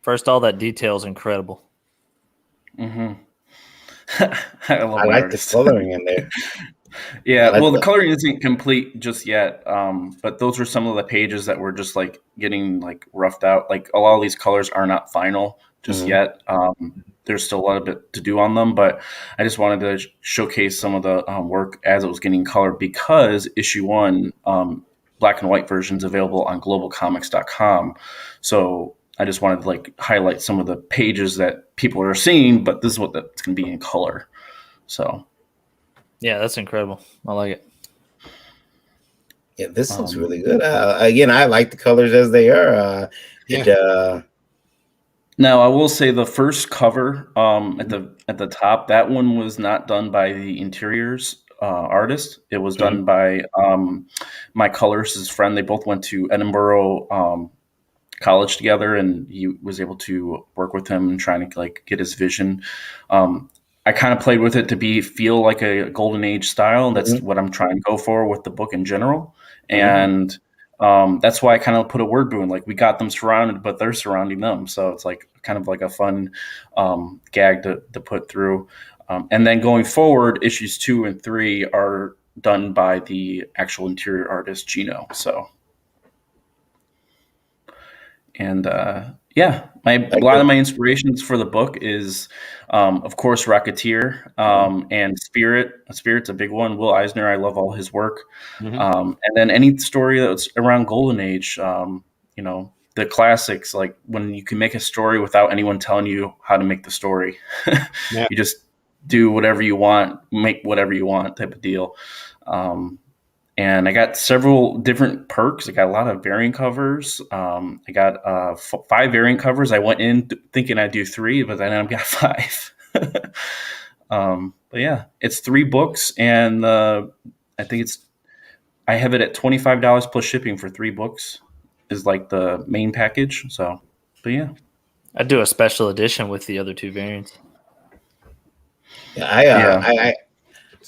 First, all that detail is incredible. Mm-hmm. I like the coloring in there. Yeah, well, the coloring isn't complete just yet, but those were some of the pages that were just like getting like roughed out. Like a lot of these colors are not final just yet. There's still a lot of bit to do on them, but I just wanted to showcase some of the work as it was getting colored because issue 1, black and white version is available on globalcomics.com. So I just wanted to like highlight some of the pages that people are seeing, but this is what that's going to be in color. So. Yeah, that's incredible. I like it. Yeah, this looks really good. Again, I like the colors as they are. Now, I will say the first cover at the top, that one was not done by the interiors artist. It was done by my colorist friend. They both went to Edinburgh college together, and he was able to work with him and trying to like get his vision. I kind of played with it to feel like a golden age style. And that's what I'm trying to go for with the book in general. And that's why I kind of put a word boon, like we got them surrounded, but they're surrounding them. So it's like kind of like a fun gag to put through. And then going forward, issues 2 and 3 are done by the actual interior artist, Gino. So, and yeah, a lot of my inspirations for the book is, of course, Rocketeer and Spirit. Spirit's a big one. Will Eisner, I love all his work. And then any story that's around Golden Age, you know, the classics, like when you can make a story without anyone telling you how to make the story. You just do whatever you want, make whatever you want type of deal. And I got several different perks. I got a lot of variant covers. I got 5 variant covers. I went in thinking I'd do 3, but then I've got 5. But yeah, it's 3 books, and I think I have it at $25 plus shipping for 3 books is like the main package. So, but yeah, I'd do a special edition with the other 2 variants.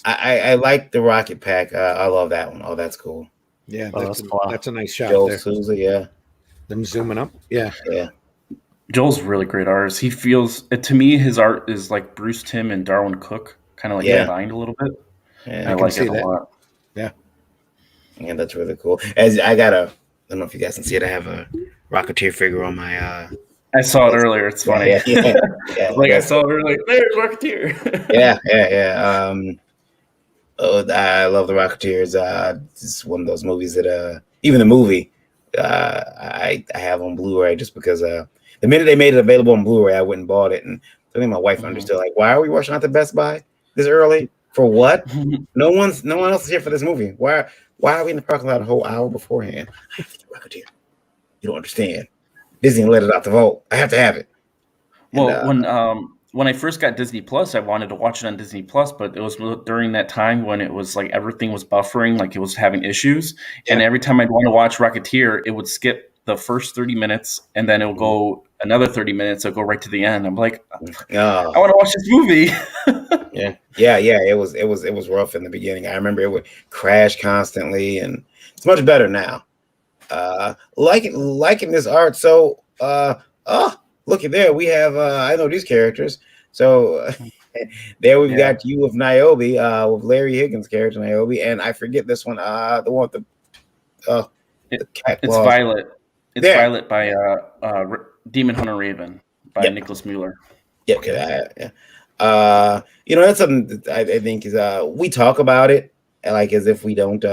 I like the Rocket Pack. I love that one. Oh, that's cool. Yeah, Oh, that's a nice shot Joel there. Souza, yeah. Them zooming up. Yeah. Yeah. Joel's a really great artist. He feels to me his art is like Bruce Timm and Darwin Cook, kind of like combined a little bit. Yeah. I can like see it a that. lot. Yeah, that's really cool. As I don't know if you guys can see it. I have a Rocketeer figure on my. I saw it earlier. It's funny. Yeah. Like I saw it earlier. There's Rocketeer. Yeah. I love the Rocketeers. It's one of those movies that even the movie I have on Blu-ray just because the minute they made it available on Blu-ray, I went and bought it, and I think my wife understood like, why are we rushing out to Best Buy this early for what? No one else is here for this movie. Why are we in the parking lot a whole hour beforehand? Rocketeer, you don't understand. Disney let it out the vault. I have to have it. Well, when I first got Disney Plus, I wanted to watch it on Disney Plus, but it was during that time when it was like everything was buffering, like it was having issues. Yeah. And every time I'd want to watch Rocketeer, it would skip the first 30 minutes and then it'll go another 30 minutes. It'll go right to the end. I'm like, I want to watch this movie. Yeah. It was rough in the beginning. I remember it would crash constantly, and it's much better now. Liking this art. So, look at there. We have I know these characters. So there we've got you with Niobe, with Larry Higgins' character Niobe, and I forget this one. The one with the cat. It's Violet. It's Violet by Demon Hunter Raven by Nicholas Mueller. Yeah, that's something that I think is we talk about it like as if we don't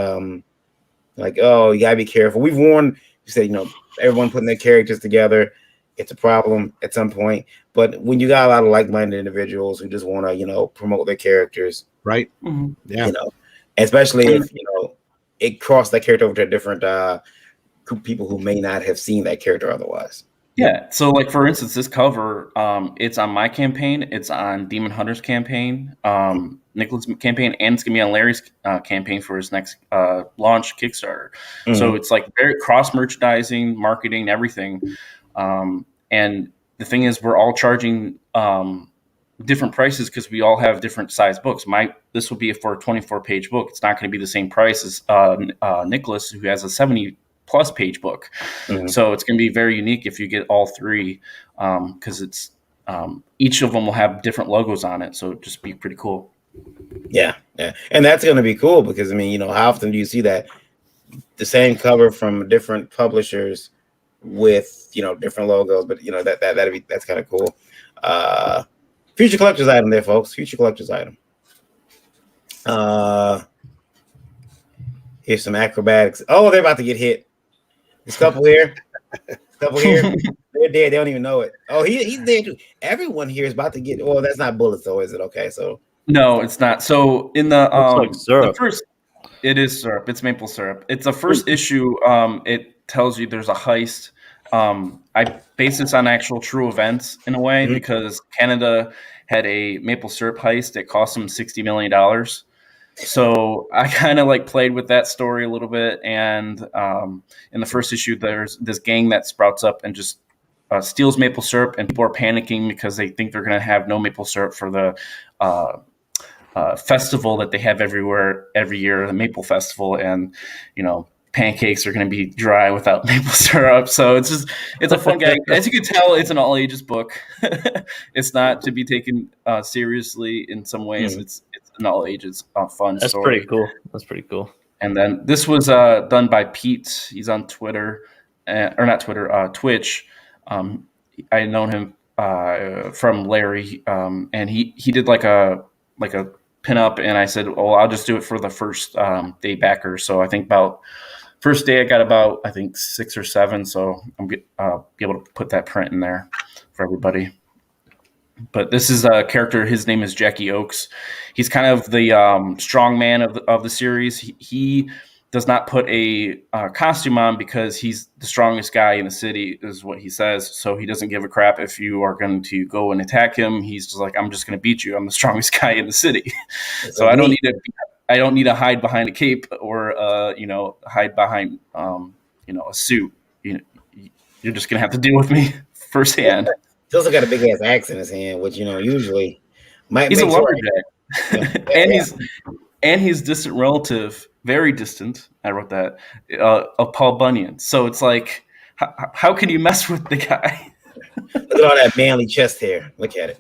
like, oh, you gotta be careful. We've warned, you said, everyone putting their characters together, it's a problem at some point. But when you got a lot of like-minded individuals who just want to, promote their characters, right? Mm-hmm. Yeah, especially if it crossed that character over to a different people who may not have seen that character otherwise. Yeah. So, like for instance, this cover, it's on my campaign, it's on Demon Hunter's campaign, Nicholas' campaign, and it's gonna be on Larry's campaign for his next launch Kickstarter. Mm-hmm. So it's like very cross merchandising, marketing, everything. And the thing is, we're all charging different prices because we all have different size books. This will be for a 24-page book. It's not going to be the same price as Nicholas, who has a 70+ page book. Mm-hmm. So it's going to be very unique if you get all three, because it's each of them will have different logos on it. So it'll just be pretty cool. Yeah. And that's going to be cool because, how often do you see that the same cover from different publishers with, different logos, but that's kind of cool. Future collector's item there, folks. Future collector's item. Here's some acrobatics. Oh, they're about to get hit. This couple here. They're dead. They don't even know it. Oh, he's dead too. Everyone here is about to get. Well, that's not bullets, though, is it? Okay, so no, it's not. So in the like syrup. The first, it is syrup. It's maple syrup. It's the first issue. It tells you there's a heist. I base this on actual true events in a way because Canada had a maple syrup heist that cost them $60 million. So I kind of played with that story a little bit. And in the first issue, there's this gang that sprouts up and just steals maple syrup, and people are panicking because they think they're going to have no maple syrup for the festival that they have every year, the Maple Festival. And, pancakes are going to be dry without maple syrup. So it's a fun gag. As you can tell, it's an all ages book. It's not to be taken seriously in some ways. It's an all ages fun That's story. That's pretty cool. And then this was done by Pete. He's on Twitter, or not Twitter, Twitch. I known him from Larry, and he did like a pinup, and I said, "Oh, I'll just do it for the first day backer." So I think about first day I got about 6 or 7. So I'm be able to put that print in there for everybody. But this is a character. His name is Jackie Oakes. He's kind of the strong man of the series. He does not put a costume on because he's the strongest guy in the city, is what he says. So he doesn't give a crap if you are going to go and attack him. He's just like, I'm just going to beat you. I'm the strongest guy in the city. So I don't need to hide behind a cape or hide behind a suit. You're just going to have to deal with me firsthand. He's also got a big ass axe in his hand, which usually might. He's a lumberjack, and he's distant relative very distant. I wrote that of Paul Bunyan. So it's like, how can you mess with the guy? Look at all that manly chest hair. Look at it.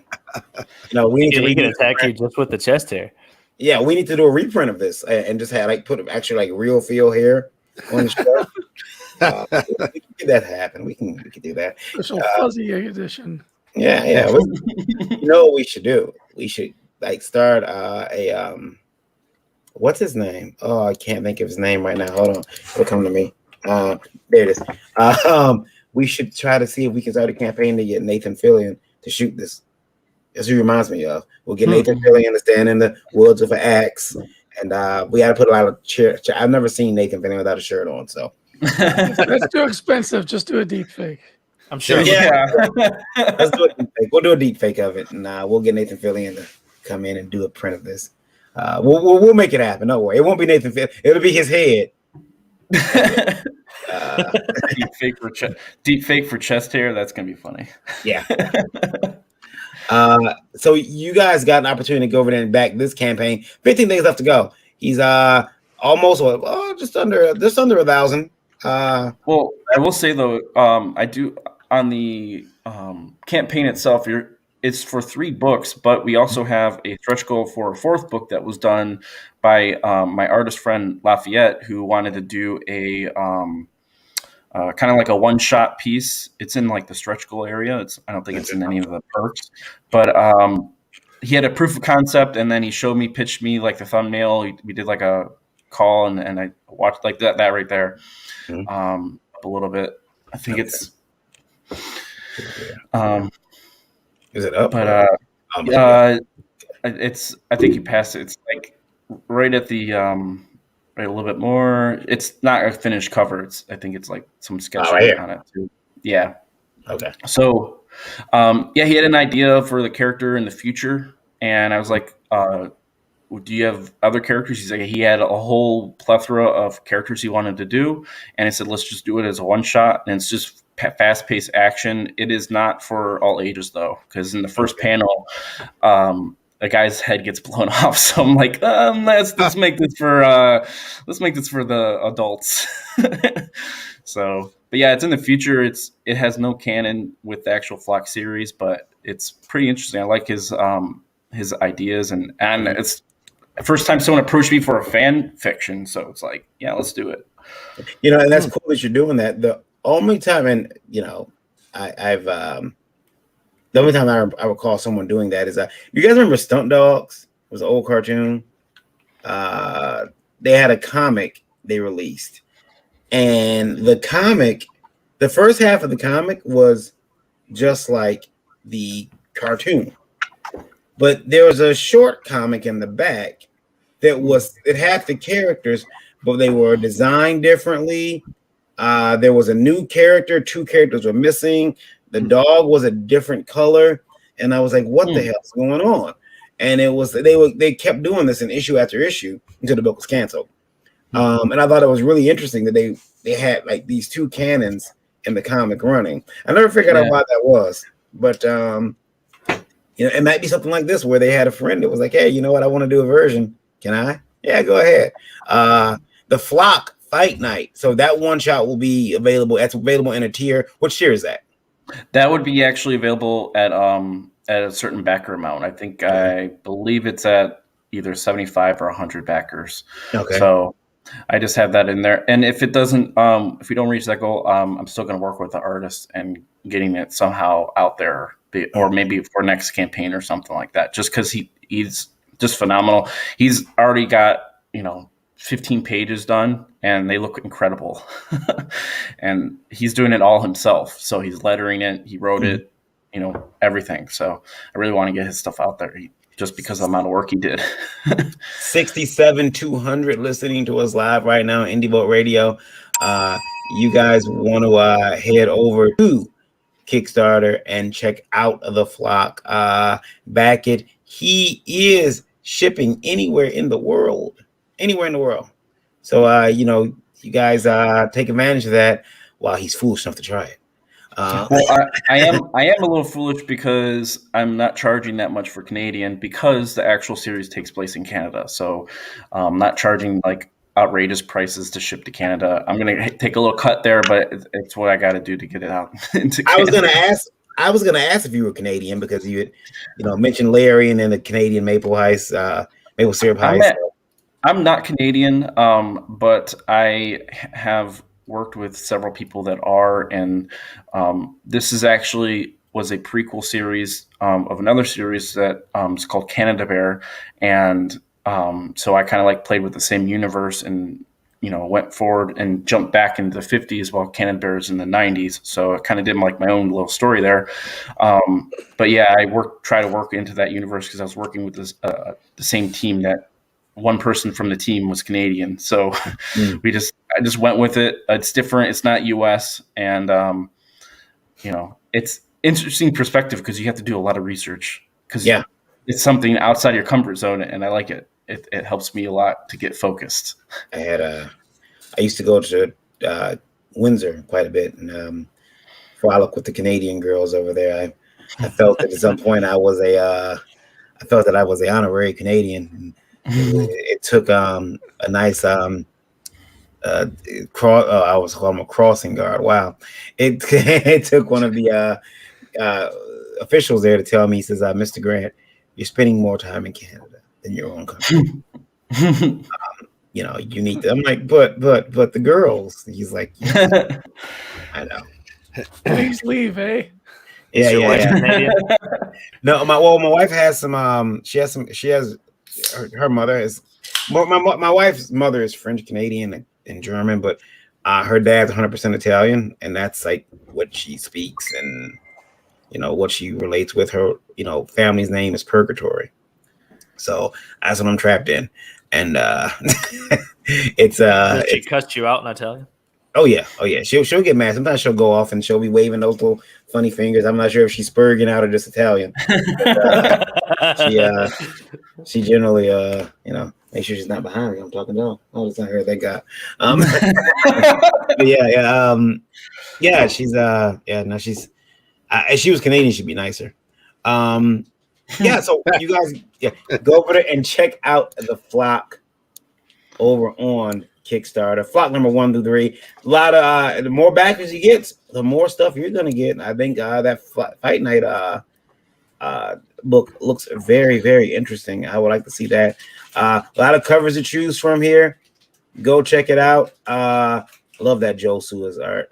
We need to He can redo attack you just with the chest hair. Yeah, we need to do a reprint of this and just have put actually real feel hair on the show. We can get that happen. We can do that. Special fuzzy edition. Yeah. You know what we should do? We should start a what's his name? Oh, I can't think of his name right now. Hold on, it'll come to me. There it is. We should try to see if we can start a campaign to get Nathan Fillion to shoot this. That's who he reminds me of. We'll get Nathan Fillion to stand in the woods with an axe, and we got to put a lot of chair. I've never seen Nathan Fillion without a shirt on, so that's too expensive. Just do a deep fake. I'm sure. Yeah. Let's do a deep fake. We'll do a deep fake of it, and we'll get Nathan Fillion to come in and do a print of this. We'll make it happen. Don't worry. It won't be Nathan Fillion. It'll be his head. Deep fake for chest hair. That's gonna be funny. Yeah. So you guys got an opportunity to go over there and back this campaign. 15 days left to go. He's almost just under 1,000. Well, I will say though, I do on the campaign itself. It's for 3 books, but we also have a stretch goal for a 4th book that was done by my artist friend Lafayette, who wanted to do a kind of like a one-shot piece. It's in the stretch goal area. I don't think it's in any of the perks, but he had a proof of concept, and then he pitched me the thumbnail. We did a call, and I watched that right there, up a little bit. I think it's. Is it up? But it's. I think you passed it. It's right at the right a little bit more. It's not a finished cover. I think it's some sketching on it too. Yeah. Okay. So, he had an idea for the character in the future, and I was like, "Do you have other characters?" He's like, he had a whole plethora of characters he wanted to do, and I said, "Let's just do it as a one shot," and it's just fast-paced action. It is not for all ages though, because in the first panel, a guy's head gets blown off. So I'm like, let's make this for the adults. So, but yeah, it's in the future. It has no canon with the actual Flock series, but it's pretty interesting. I like his ideas, and it's the first time someone approached me for a fan fiction. So it's like, yeah, let's do it. And that's cool that you're doing that. The only time, and I've the only time I recall someone doing that is you guys remember Stunt Dogs? It was an old cartoon. They had a comic they released, and the first half of the comic was just like the cartoon, but there was a short comic in the back it had the characters, but they were designed differently. There was a new character, 2 characters were missing. The dog was a different color, and I was like, "What the hell's going on?" And it was they kept doing this in issue after issue until the book was canceled. And I thought it was really interesting that they had these 2 canons in the comic running. I never figured out why that was, but it might be something like this where they had a friend that was like, "Hey, you know what? I want to do a version. Can I? Yeah, go ahead." The Flock Fight Night. So that one shot will be available. That's available in a tier. What tier is that? That would be actually available at a certain backer amount. I believe it's at either 75 or 100 backers. Okay. So I just have that in there. And if it doesn't, if we don't reach that goal, I'm still going to work with the artist and getting it somehow out there, or maybe for next campaign or something like that. Just because he's just phenomenal. He's already got 15 pages done, and they look incredible. And he's doing it all himself. So he's lettering it. He wrote it, everything. So I really want to get his stuff out there just because of the amount of work he did. 67,200 listening to us live right now, Indie Boat Radio. You guys want to head over to Kickstarter and check out the Flock. Back it. He is shipping anywhere in the world. So, you guys take advantage of that while he's foolish enough to try it. Well, I am a little foolish because I'm not charging that much for Canadian because the actual series takes place in Canada. So I'm not charging outrageous prices to ship to Canada. I'm gonna take a little cut there, but it's what I got to do to get it out into Canada. I was gonna ask if you were Canadian because you had, mentioned Larry and then the Canadian maple ice, maple syrup ice. I'm not Canadian, but I have worked with several people that are, and this is actually was a prequel series of another series that is called Canada Bear, and so I kind of like played with the same universe and went forward and jumped back into the 50s while Canada Bear is in the 90s. So I kind of did like my own little story there. But yeah, I try to work into that universe because I was working with this the same team that one person from the team was Canadian. So I just went with it. It's different. It's not US. And, it's interesting perspective because you have to do a lot of research because it's something outside your comfort zone. And I like it. It helps me a lot to get focused. I used to go to Windsor quite a bit and frolic with the Canadian girls over there. I felt that at some point I felt that I was an honorary Canadian. It took a nice I was called a crossing guard. Wow. It took one of the officials there to tell me, he says, Mr. Grant, you're spending more time in Canada than your own country. You need to. I'm like, but the girls. He's like, yes. I know. Please leave, eh? Yeah. No, my wife has some. She has her mother is. My wife's mother is French Canadian and German, but her dad's 100% Italian, and that's like what she speaks and what she relates with. Her family's name is Purgatory. So that's what I'm trapped in, and she cussed you out in Italian. Oh yeah. She'll get mad. Sometimes she'll go off and she'll be waving those little funny fingers. I'm not sure if she's spurging out or just Italian. But, she generally make sure she's not behind me. I'm talking down. Oh, it's not her. Thank God. She's she's if she was Canadian, she'd be nicer. So you guys go over there and check out the flock over on Kickstarter. Flock number 1 through 3. A lot of the more backers you get, the more stuff you're gonna get. I think that Fight Night book looks very, very interesting. I would like to see that. A lot of covers to choose from here. Go check it out. Love that Joe Suez art.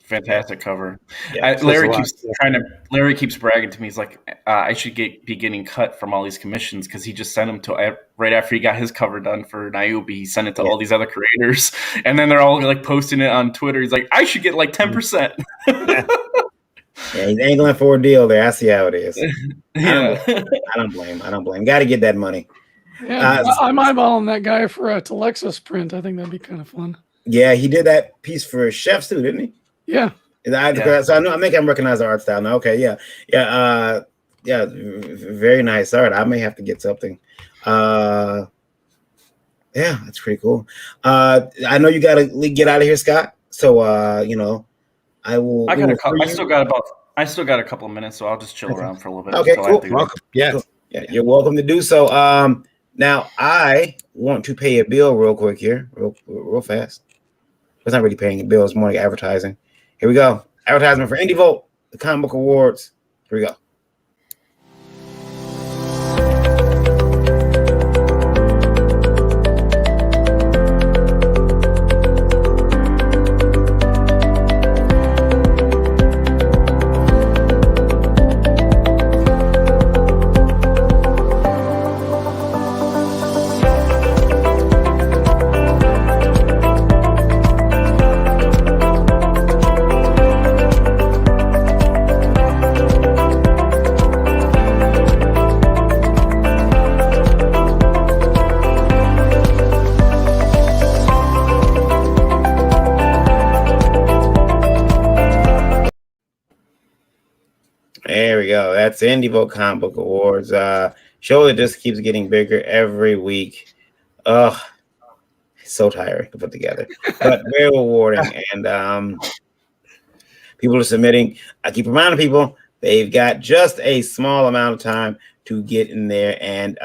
Fantastic cover. Yeah, Larry keeps bragging to me. He's like, I should be getting cut from all these commissions because he just sent them to right after he got his cover done for Niobe. He sent it to all these other creators, and then they're all like posting it on Twitter. He's like, I should get like 10%. He's angling for a deal there. I see how it is. Yeah. I don't blame. Got to get that money. Yeah, I'm eyeballing that guy for a Telexis print. I think that'd be kind of fun. Yeah, he did that piece for Chefs too, didn't he? Yeah. So I think I recognize the art style now. Okay, yeah, very nice art. I may have to get something. Yeah, that's pretty cool. I know you got to get out of here, Scott. So I will. I still got a couple of minutes, so I'll just chill around for a little bit. Okay, cool. Welcome. Yeah. Cool. Yeah, you're welcome to do so. Now I want to pay a bill real quick here, real fast. It's not really paying a bill; it's more like advertising. Here we go. Advertisement for Indie Vote, the Comic Book Awards. Here we go. There we go. That's the Indie Vote Comic Book Awards. Show that just keeps getting bigger every week. It's so tiring to put together, but very rewarding. And people are submitting. I keep reminding people they've got just a small amount of time to get in there and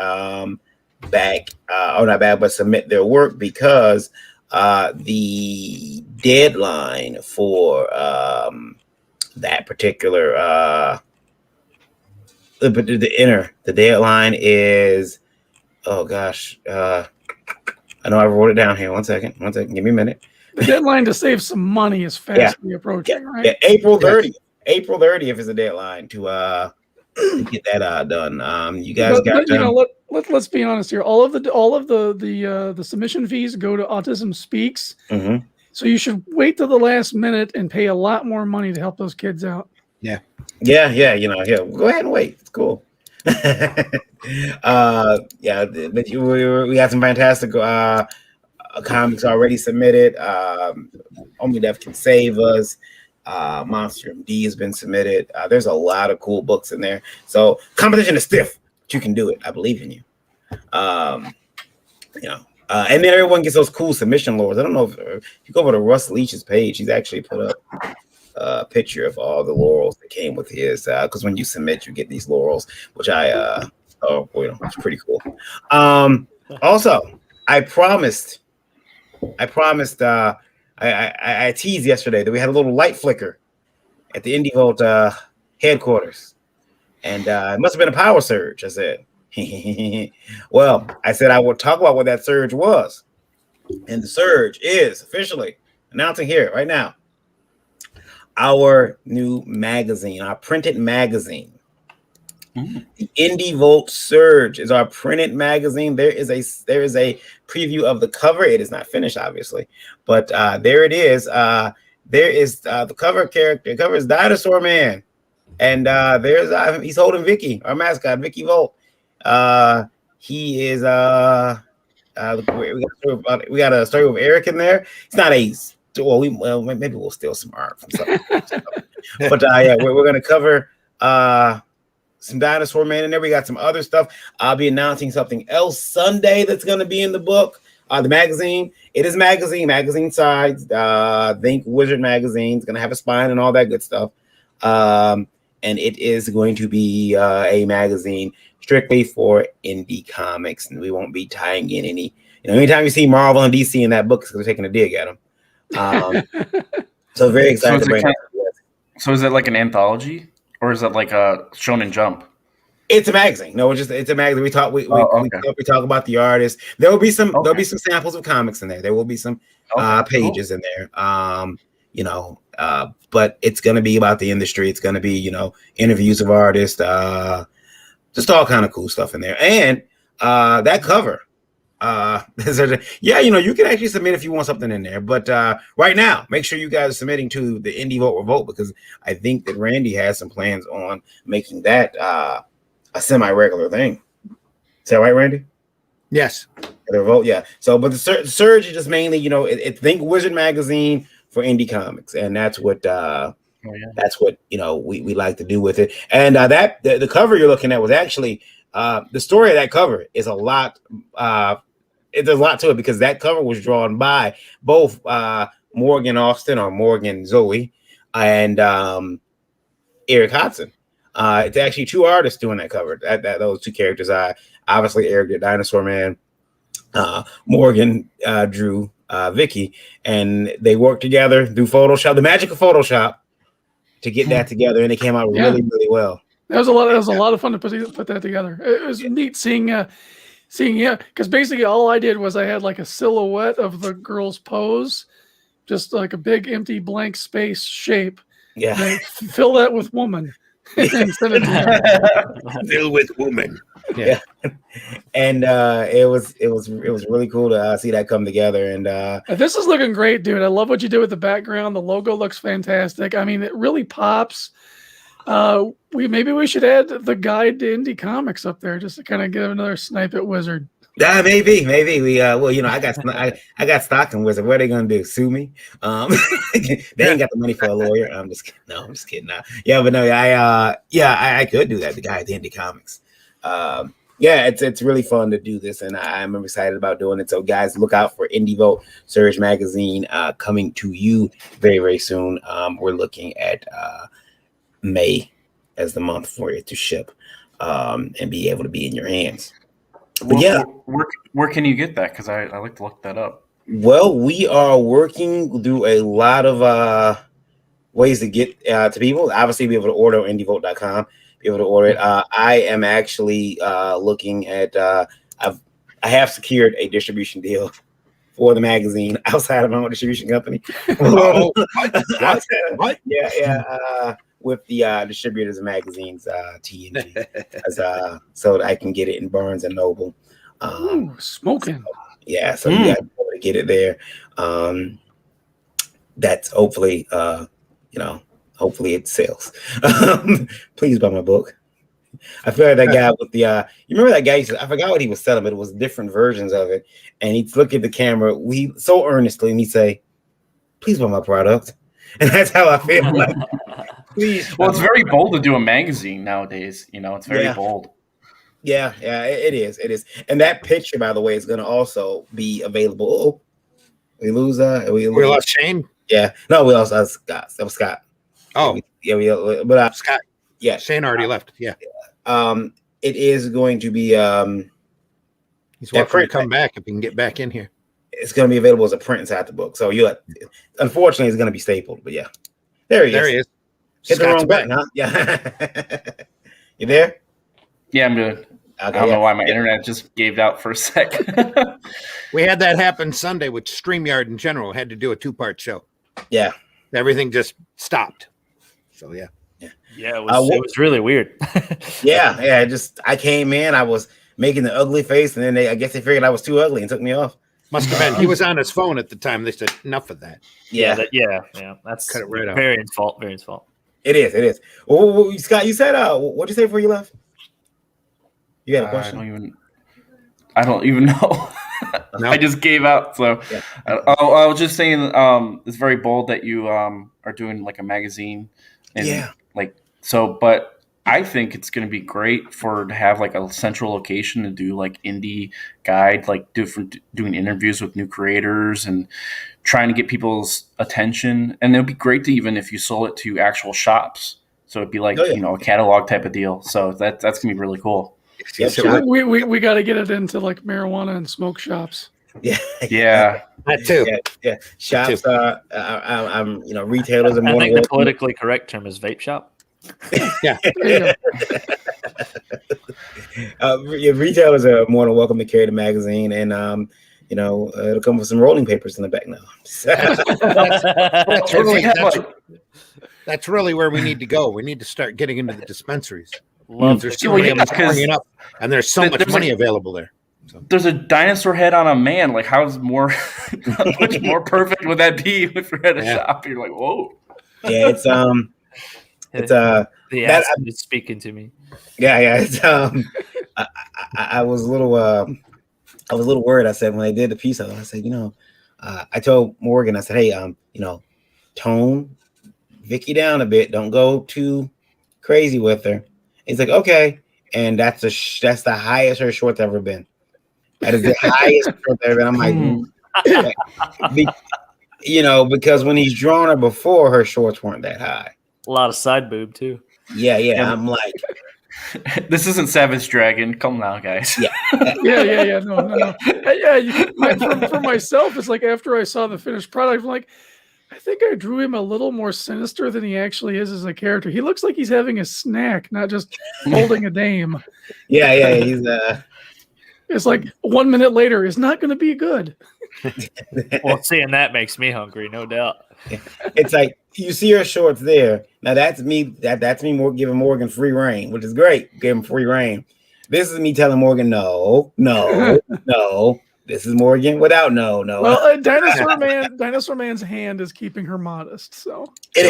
back, or not back, but submit their work because the deadline for that particular the deadline is, oh gosh, I know I wrote it down here. One second, give me a minute. The deadline to save some money is fastly approaching, right? Yeah, April 30th. April 30th is the deadline to get that done. You guys let's be honest here. All of the submission fees go to Autism Speaks. Mm-hmm. So you should wait till the last minute and pay a lot more money to help those kids out. Yeah. Go ahead and wait. It's cool. But we got some fantastic comics already submitted. Only Death Can Save Us. Monster MD has been submitted. There's a lot of cool books in there. So competition is stiff, but you can do it. I believe in you. And then everyone gets those cool submission laurels. I don't know if you go over to Russ Leach's page, he's actually put up a picture of all the laurels that came with his. Because when you submit, you get these laurels, which it's pretty cool. Also, I promised. I teased yesterday that we had a little light flicker at the Indie Vault headquarters, and it must have been a power surge. I said, well, I said I would talk about what that surge was, and the surge is officially announcing here right now our new magazine, our printed magazine. The Indie Vault Surge is our printed magazine. There is a preview of the cover. It is not finished, obviously, but there it is. There is the cover character. The cover is Dinosaur Man, and he's holding Vicky, our mascot, Vicky Vault. He is we got a story with Eric in there. It's not maybe we'll steal some art from something, but we're gonna cover some Dinosaur Man in there. We got some other stuff. I'll be announcing something else Sunday that's going to be in the book, the magazine. It is magazine size. Think Wizard magazine. It's going to have a spine and all that good stuff. And it is going to be a magazine strictly for indie comics, and we won't be tying in any. Anytime you see Marvel and DC in that book, it's because they're taking a dig at them. So very excited to bring that. So is it like an anthology? Or is it like a Shonen Jump? It's a magazine. No, it's a magazine. We talk about the artist. There'll be some samples of comics in there. There will be some pages in there. But it's gonna be about the industry. It's gonna be, interviews of artists, just all kind of cool stuff in there. And that cover. You can actually submit if you want something in there, but right now make sure you guys are submitting to the Indie Vote Revolt, because I think that Randy has some plans on making that a semi-regular thing. Is that right, Randy? Yes. The revolt, yeah. So, but the surge is just mainly, it's Think Wizard magazine for indie comics, and that's what we like to do with it. And the cover you're looking at was actually the story of that cover is a lot. There's a lot to it, because that cover was drawn by both Morgan Austin, or Morgan Zoe, and Eric Hodson. It's actually two artists doing that cover. Those two characters. Obviously Eric did Dinosaur Man. Morgan drew Vicky, and they worked together through Photoshop, the magic of Photoshop, to get that together, and it came out really, really well. That was a lot of fun to put that together. It was neat seeing, because basically all I did was I had like a silhouette of the girl's pose, just like a big empty blank space shape. Yeah. And I fill that with woman. And send it to Fill with woman. Yeah. And it was really cool to see that come together. And this is looking great, dude. I love what you did with the background. The logo looks fantastic. I mean, it really pops. Maybe we should add the guide to indie comics up there, just to kind of give another snipe at Wizard. Yeah, maybe we I got stock in Wizard. What are they gonna do? Sue me? They ain't got the money for a lawyer. I'm just kidding. I could do that. The guy at the indie comics. It's really fun to do this, and I'm excited about doing it. So guys, look out for Indie Vote Surge magazine coming to you very, very soon. We're looking at May as the month for it to ship and be able to be in your hands. But yeah, where can you get that? Because I like to look that up. well, we are working through a lot of ways to get to people. Obviously, be able to order on indievolt.com, be able to order it. I am actually looking at. I have secured a distribution deal for the magazine outside of my own distribution company. What? Yeah. With the distributors of magazines, T&G, so that I can get it in Barnes and Noble. Ooh, smoking. Yeah, so you got to get it there. That's hopefully, hopefully it sells. Please buy my book. I feel like that guy with the you remember that guy? I forgot what he was selling, but it was different versions of it. And he'd look at the camera, so earnestly, and he'd say, "Please buy my product." And that's how I feel. Like, please. Well, it's very bold to do a magazine nowadays. It's very bold. Yeah, it is. It is. And that picture, by the way, is going to also be available. We lose. We lost Shane. Yeah, no, we lost Scott. That was Scott. Oh, but Scott. Yeah, Shane already left. Yeah. It is going to be. He's welcome to come back if he can get back in here. It's going to be available as a print inside the book. So unfortunately, it's going to be stapled. But yeah, there he is. Hit the wrong button, huh? Yeah. You there? Yeah, I'm good. Okay, I don't know why my internet just gave out for a sec. We had that happen Sunday with StreamYard in general. Had to do a 2-part show. Yeah. Everything just stopped. So yeah. Yeah, it was really weird. Yeah. I came in, I was making the ugly face, and then I guess they figured I was too ugly and took me off. Must have been. He was on his phone at the time. They said enough of that. Yeah. That's cut it right out. Variant's fault. Variant's fault. It is. Well, Scott, you said what'd you say before you left? You had a question? I don't even know. No? I just gave out. So yeah. I was just saying it's very bold that you are doing like a magazine. And but I think it's going to be great to have like a central location to do like indie guide, like doing interviews with new creators and trying to get people's attention. And it would be great to even if you sold it to actual shops. So it'd be like, a catalog type of deal. So that's going to be really cool. Yeah, so we got to get it into like marijuana and smoke shops. Yeah, that too. Yeah. Shops. I'm retailers are more. I think the politically correct term is vape shop. Yeah. Retailers are more than welcome to carry the magazine, and it'll come with some rolling papers in the back now. That's really where we need to go. We need to start getting into the dispensaries. There's so many up, and there's so much money available there. So. There's a dinosaur head on a man. Like, how much more perfect would that be if you're at a shop? You're like, whoa. Yeah, it's the acid is speaking to me. Yeah. It's I was a little worried. I said when I did the piece of it, I said, I told Morgan, I said, hey, tone Vicky down a bit. Don't go too crazy with her. He's like, okay, and that's the highest her short's ever been. That is the highest short ever been. I'm like, because when he's drawn her before, her shorts weren't that high. A lot of side boob too. Yeah. I'm like, this isn't Savage Dragon. Come now, guys. Yeah. No. For myself, it's like after I saw the finished product, I'm like, I think I drew him a little more sinister than he actually is as a character. He looks like he's having a snack, not just holding a dame. Yeah. He's It's like 1 minute later is not going to be good. Well, seeing that makes me hungry, no doubt. It's like you see her shorts there. Now that's me. That's me more giving Morgan free reign, which is great. Give him free reign. This is me telling Morgan, no. This is Morgan without no. Well, Dinosaur Man's hand is keeping her modest. So it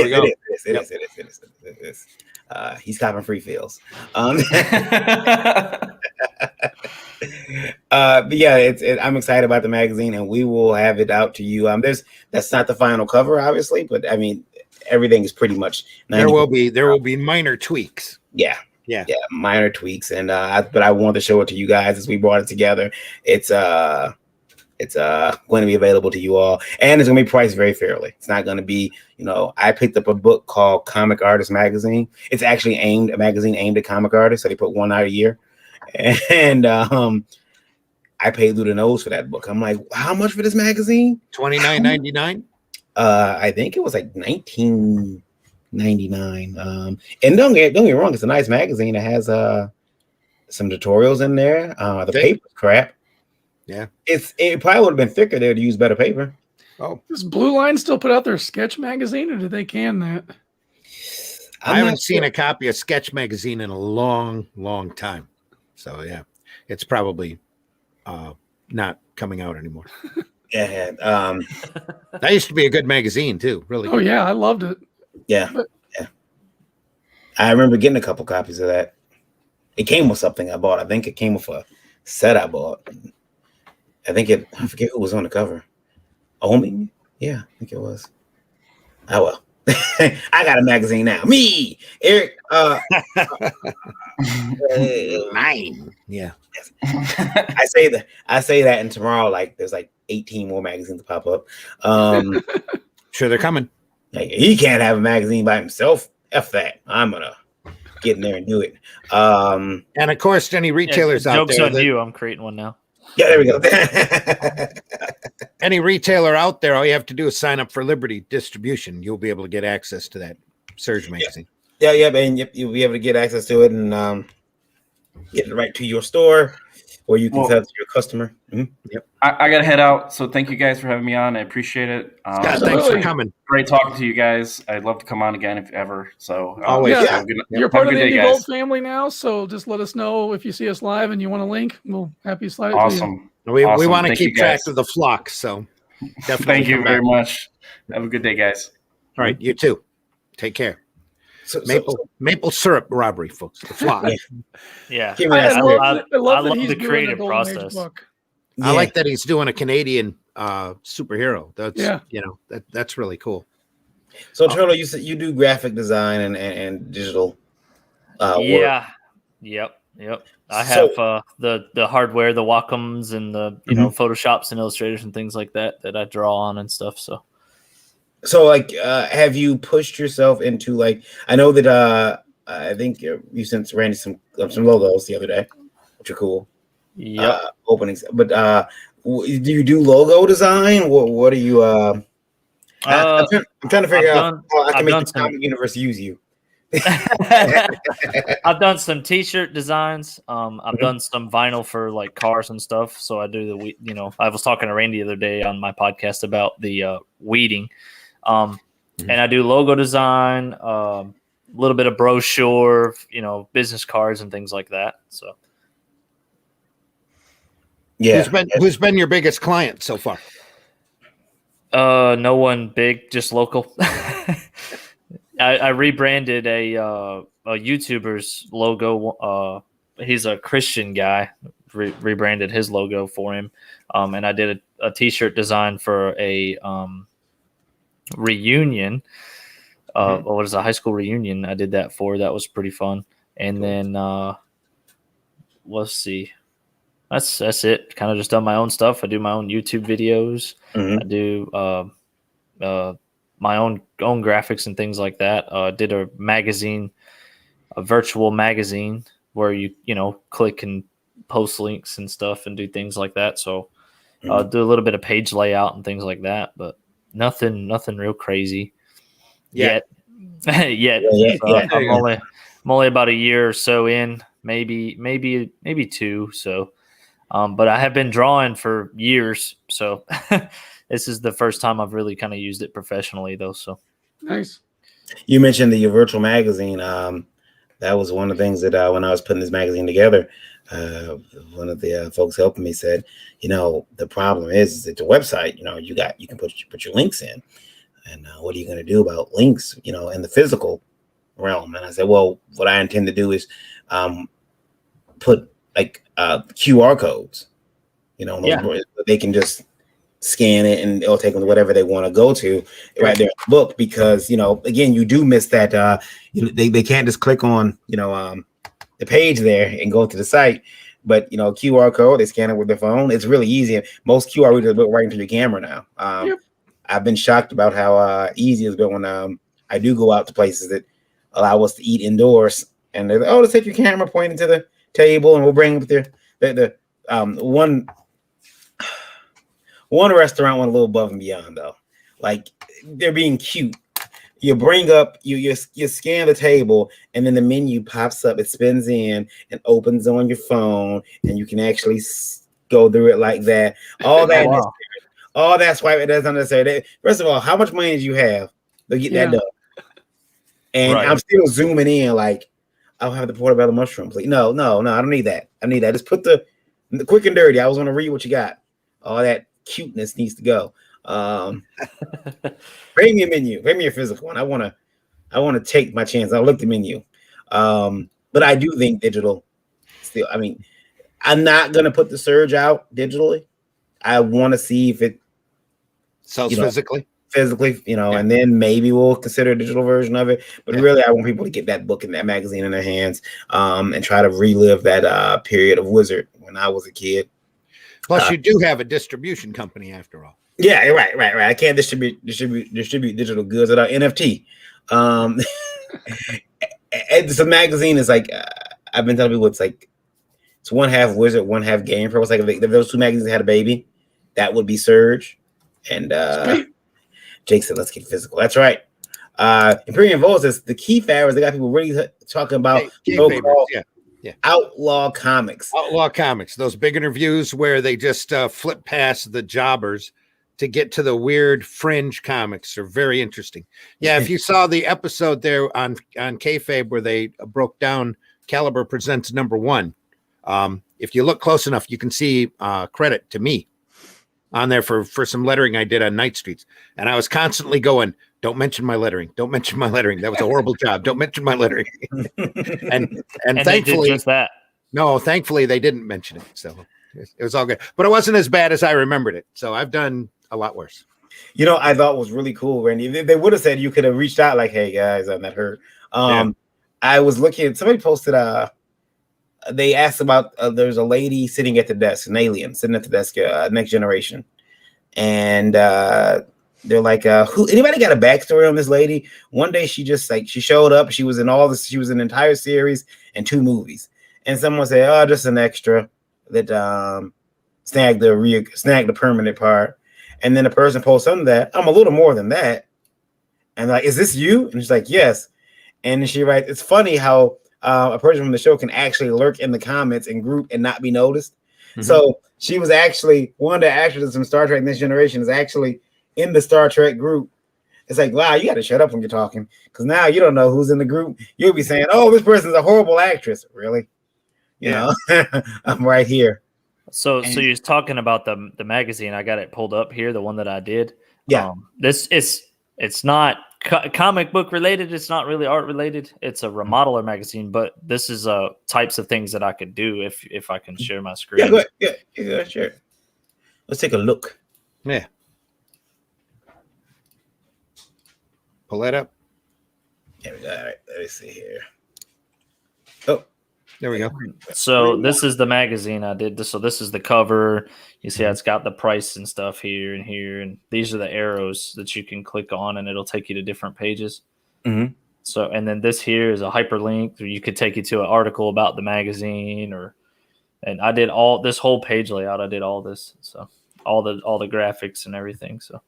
is. He's copping free feels. But yeah, I'm excited about the magazine, and we will have it out to you. That's not the final cover, obviously, but I mean, everything is pretty much. There will be minor tweaks. Yeah, minor tweaks, and but I want to show it to you guys as we brought it together. It's going to be available to you all, and it's going to be priced very fairly. It's not going to be, I picked up a book called Comic Artist Magazine. It's actually a magazine aimed at comic artists, so they put one out a year, and I paid through the nose for that book. I'm like, how much for this magazine? $29.99. I think it was like $19.99. And don't get me wrong, it's a nice magazine. It has some tutorials in there. The paper's crap. Yeah, it probably would have been thicker there to use better paper. Oh, Does Blue Line still put out their sketch magazine, or did they can that? I haven't seen a copy of Sketch magazine in a long time. So yeah, it's probably not coming out anymore. Yeah. That used to be a good magazine too. Really. Oh yeah, I loved it. Yeah. I remember getting a couple copies of that. It came with something I bought. I think it came with a set I bought. I forget who was on the cover. Omi? Yeah, I think it was. Oh well. I got a magazine now. Me, Eric. Mine. Yeah. I say that, and tomorrow, like, there's like 18 more magazines to pop up. Sure, they're coming. Like, he can't have a magazine by himself. F that. I'm gonna get in there and do it. And of course, any retailers out jokes there. on you. I'm creating one now. Yeah, there we go. Any retailer out there, all you have to do is sign up for Liberty Distribution. You'll be able to get access to that Surge magazine. Yeah, and you'll be able to get access to it and get it right to your store, or you can sell it to your customer. Mm-hmm. Yep. I got to head out, so thank you guys for having me on. I appreciate it. Scott, thanks for coming. Great talking to you guys. I'd love to come on again if ever. So always. Yeah. You're part of the Indie Vault family now, so just let us know if you see us live and you want a link. We'll happy slide it to you. Awesome. We want to keep track of the flock, so definitely. Thank you very much. Have a good day, guys. All right, you too. Take care. Maple syrup robbery, folks. The flock. Yeah, I love that he's the doing creative a Golden Age process. book. I like that he's doing a Canadian superhero. That's that's really cool. So Turtle, you said you do graphic design and digital. Yeah. Work. Yep. I have the hardware, the Wacom's, and the Photoshops and Illustrators and things like that I draw on and stuff. So like, have you pushed yourself into, like, I know that I think you sent Randy some logos the other day, which are cool. Yeah. Openings, but do you do logo design? What are you? I'm trying to figure out how I can make the comic universe use you. I've done some T-shirt designs. I've done some vinyl for like cars and stuff. So I do I was talking to Randy the other day on my podcast about the weeding, and I do logo design, a little bit of brochure, business cards and things like that. So yeah, who's been your biggest client so far? No one big, just local. I rebranded a YouTuber's logo. He's a Christian guy. Rebranded his logo for him, and I did a T-shirt design for a reunion. What is a high school reunion? I did that for. That was pretty fun. And then let's see. That's it. Kind of just done my own stuff. I do my own YouTube videos. I do my own graphics and things like that. Did a magazine, a virtual magazine where you click and post links and stuff and do things like that. So do a little bit of page layout and things like that, but nothing real crazy yet. I'm only about a year or so in, maybe 2. So, but I have been drawing for years. So this is the first time I've really kind of used it professionally, though. So nice. You mentioned the virtual magazine. That was one of the things that when I was putting this magazine together, one of the folks helping me said, the problem is that the website, you can put your links in, and what are you going to do about links, in the physical realm? And I said, well, what I intend to do is put like QR codes, they can just scan it and it'll take them to whatever they want to go to right there in the book, because again, you do miss that they can't just click on the page there and go to the site, but QR code, they scan it with their phone. It's really easy. Most QR readers look right into your camera now. I've been shocked about how easy it's been when I do go out to places that allow us to eat indoors, and they're like, let's take your camera, point it to the table, and we'll bring the one One restaurant went a little above and beyond though. Like they're being cute. You bring up you scan the table, and then the menu pops up. It spins in and opens on your phone, and you can actually go through it like that. All that, Oh, wow. all that swipe. It doesn't necessarily. First of all, how much money do you have to get that done? And Right. I'm still zooming in. Like I'll have the portobello mushroom, please. No, I don't need that. I need that. Just put the quick and dirty. I was gonna read what you got. All that cuteness needs to go. Bring me a menu. Bring me a physical one. I want to take my chance. I'll look at the menu. But I do think digital still. I mean, I'm not gonna put the surge out digitally. I want to see if it sells physically, and then maybe we'll consider a digital version of it. But really, I want people to get that book and that magazine in their hands, and try to relive that period of Wizard when I was a kid. Plus, you do have a distribution company after all. Yeah, right. I can't distribute digital goods without NFT. It's a magazine. Is like I've been telling people, it's one half Wizard, one half Game Pro. It's like if those two magazines had a baby, that would be Surge. And Jake said, "Let's get physical." That's right. Imperium Vote says the key factor is they got people really talking about outlaw comics. Outlaw comics. Those big interviews where they just flip past the jobbers to get to the weird fringe comics are very interesting. Yeah, if you saw the episode there on Kayfabe where they broke down Caliber Presents #1, if you look close enough, you can see credit to me on there for some lettering I did on Night Streets. And I was constantly going, don't mention my lettering. Don't mention my lettering. That was a horrible job. Don't mention my lettering. and thankfully, just that. No, thankfully they didn't mention it. So it was all good. But it wasn't as bad as I remembered it. So I've done a lot worse. I thought was really cool, Randy. They would have said you could have reached out like, hey guys, I'm not hurt. I was looking, somebody posted they asked about there's a lady sitting at the desk, an alien sitting at the desk, Next Generation. And they're like, anybody got a backstory on this lady? One day she just she showed up, she was in she was in an entire series and 2 movies. And someone said, oh, just an extra that snagged the permanent part. And then the person posted something that I'm a little more than that. And like, is this you? And she's like, yes. And she writes, it's funny how a person from the show can actually lurk in the comments and group and not be noticed. Mm-hmm. So she was actually one of the actors from Star Trek Next Generation is actually in the Star Trek group. It's like, wow, you got to shut up when you're talking, because now you don't know who's in the group. You'll be saying, oh, this person's a horrible actress. Really? You know, I'm right here. So you're talking about the magazine. I got it pulled up here, the one that I did. Yeah. It's not comic book related. It's not really art related. It's a remodeler magazine, but this is types of things that I could do if I can share my screen. Yeah, go ahead. Yeah, sure. Let's take a look. Yeah. Pull that up. There we go. All right, let me see here. Oh, there we go. So this is the magazine I did. So this is the cover. You see how it's got the price and stuff here, and these are the arrows that you can click on, and it'll take you to different pages. Mm-hmm. So, and then this here is a hyperlink, or you could take you to an article about the magazine, and I did this whole page layout. I did all this, so all the graphics and everything. So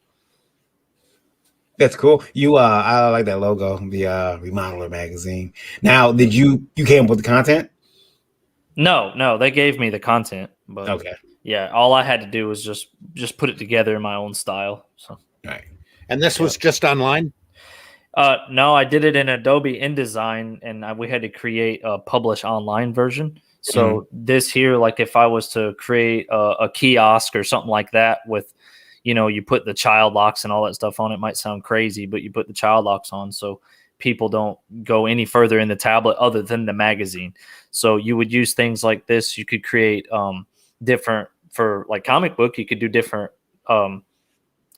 that's cool. I like that logo, the Remodeler magazine. Now, did you came up with the content? No, they gave me the content, but okay. Yeah, all I had to do was just put it together in my own style. So, right. And this was just online? No, I did it in Adobe InDesign, and we had to create a publish online version. So this here, like if I was to create a kiosk or something like that with, you put the child locks and all that stuff on, it might sound crazy, but you put the child locks on so people don't go any further in the tablet other than the magazine. So you would use things like this. You could create different, for like comic book, you could do different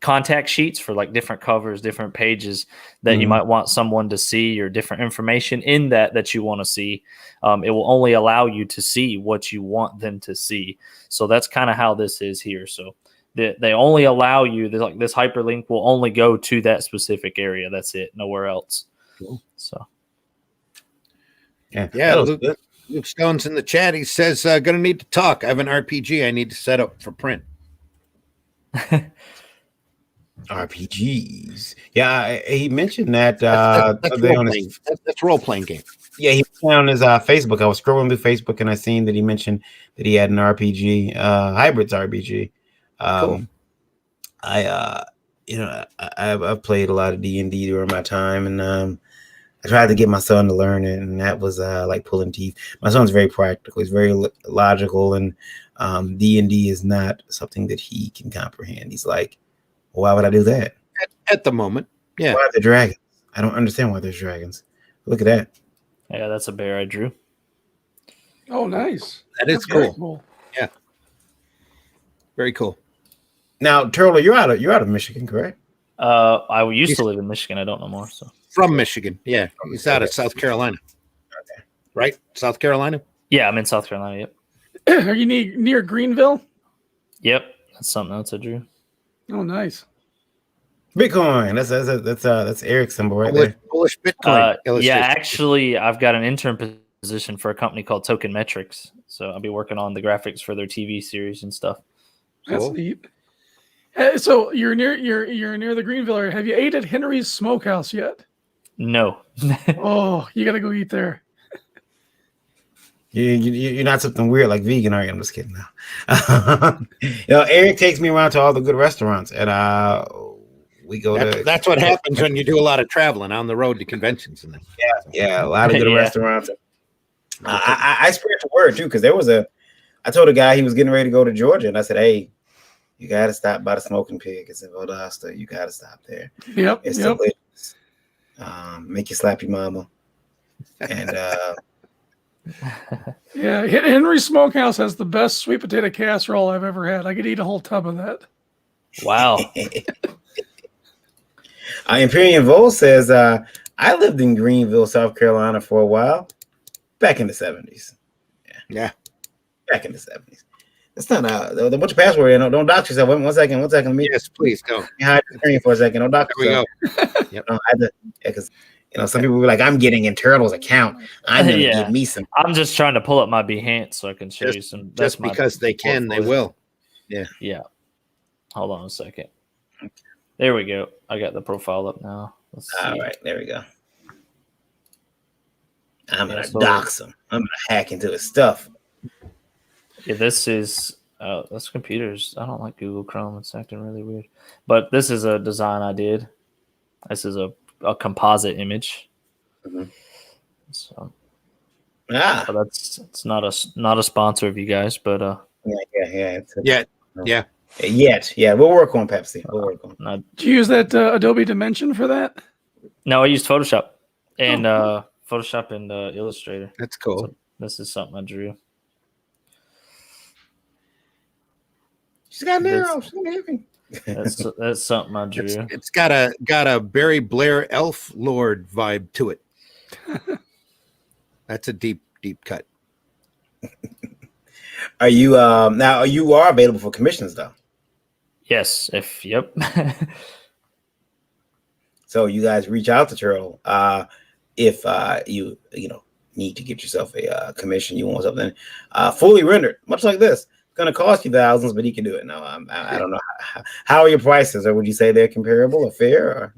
contact sheets for like different covers, different pages that you might want someone to see, or different information in that you want to see. It will only allow you to see what you want them to see. So that's kind of how this is here. So they only allow you, like this hyperlink will only go to that specific area. That's it, nowhere else. Cool. So yeah. Luke Stone's in the chat. He says, gonna need to talk. I have an RPG I need to set up for print. RPGs. Yeah, he mentioned that. That's they role on playing. his, That's role playing game. yeah, he put on his Facebook. I was scrolling through Facebook and I seen that he mentioned that he had an RPG, hybrids RPG. Cool. I I've played a lot of D&D during my time, and I tried to get my son to learn it, and that was like pulling teeth. My son's very practical; he's very logical, and D&D is not something that he can comprehend. He's like, why would I do that? At the moment, yeah. Why are there dragons? I don't understand why there's dragons. Look at that. Yeah, that's a bear I drew. Oh, nice. That is That's very cool. Yeah, very cool. Now, Turtle, you're out of Michigan, correct? I used to live in Michigan. I don't know more. So From Michigan, yeah. He's out of South Carolina, right? South Carolina. yeah, I'm in South Carolina. Yep. Are you near Greenville? Yep. That's something else I drew. Oh, nice. Bitcoin. That's Eric's symbol right there. Bullish Bitcoin. Yeah, illustration. actually, I've got an intern position for a company called Token Metrics. So I'll be working on the graphics for their TV series and stuff. That's Cool. neat. So you're near the Greenville area. Have you ate at Henry's Smokehouse yet? No. Oh, you got to go eat there. You're not something weird like vegan, are you? I'm just kidding now. Eric takes me around to all the good restaurants, and we go to. That's what happens when you do a lot of traveling on the road to conventions and then. Yeah, a lot of good Yeah. restaurants. I spread the word too, because I told a guy he was getting ready to go to Georgia, and I said, "Hey, you got to stop by the Smoking Pig. It's in Valdosta. You got to stop there. Yep. It's Yep. delicious. Make you slap your mama." And Yeah, Henry's Smokehouse has the best sweet potato casserole I've ever had. I could eat a whole tub of that. Wow. Imperium Vol says, I lived in Greenville, South Carolina for a while, back in the 70s. Yeah. Back in the 70s. That's not what's your password? Don't dox yourself. One second. Let me Yes, please go. hide the screen for a second. Don't dox There we yourself. go. Yep. Because some people be like, I'm getting in Turtle's account. I'm gonna Yeah. give me some. I'm just trying to pull up my Behance so I can show you some. Just because they can, they will. Yeah. Hold on a second. There we go. I got the profile up now. Let's see. All right, there we go. I'm gonna so- dox him. I'm gonna hack into his stuff. Yeah, this is that's computers. I don't like Google Chrome. It's acting really weird. But this is a design I did. This is a composite image. Mhm. So Ah, but it's not a sponsor of you guys, but yeah. Yeah. Yeah, we'll work on Pepsi. We'll work on. not, Do you use that Adobe Dimension for that? no, I used Photoshop and Oh. Photoshop and Illustrator. That's cool. So this is something I drew. She's got This- arrows. She's amazing. That's something I drew. It's got a Barry Blair Elf Lord vibe to it. That's a deep cut. Are you now? You are available for commissions though. Yes. Yep. So you guys reach out to Turtle if you need to get yourself a commission. You want something fully rendered, much like this. It's gonna cost you thousands, but he can do it. Now I don't know how are your prices, or would you say they're comparable or fair?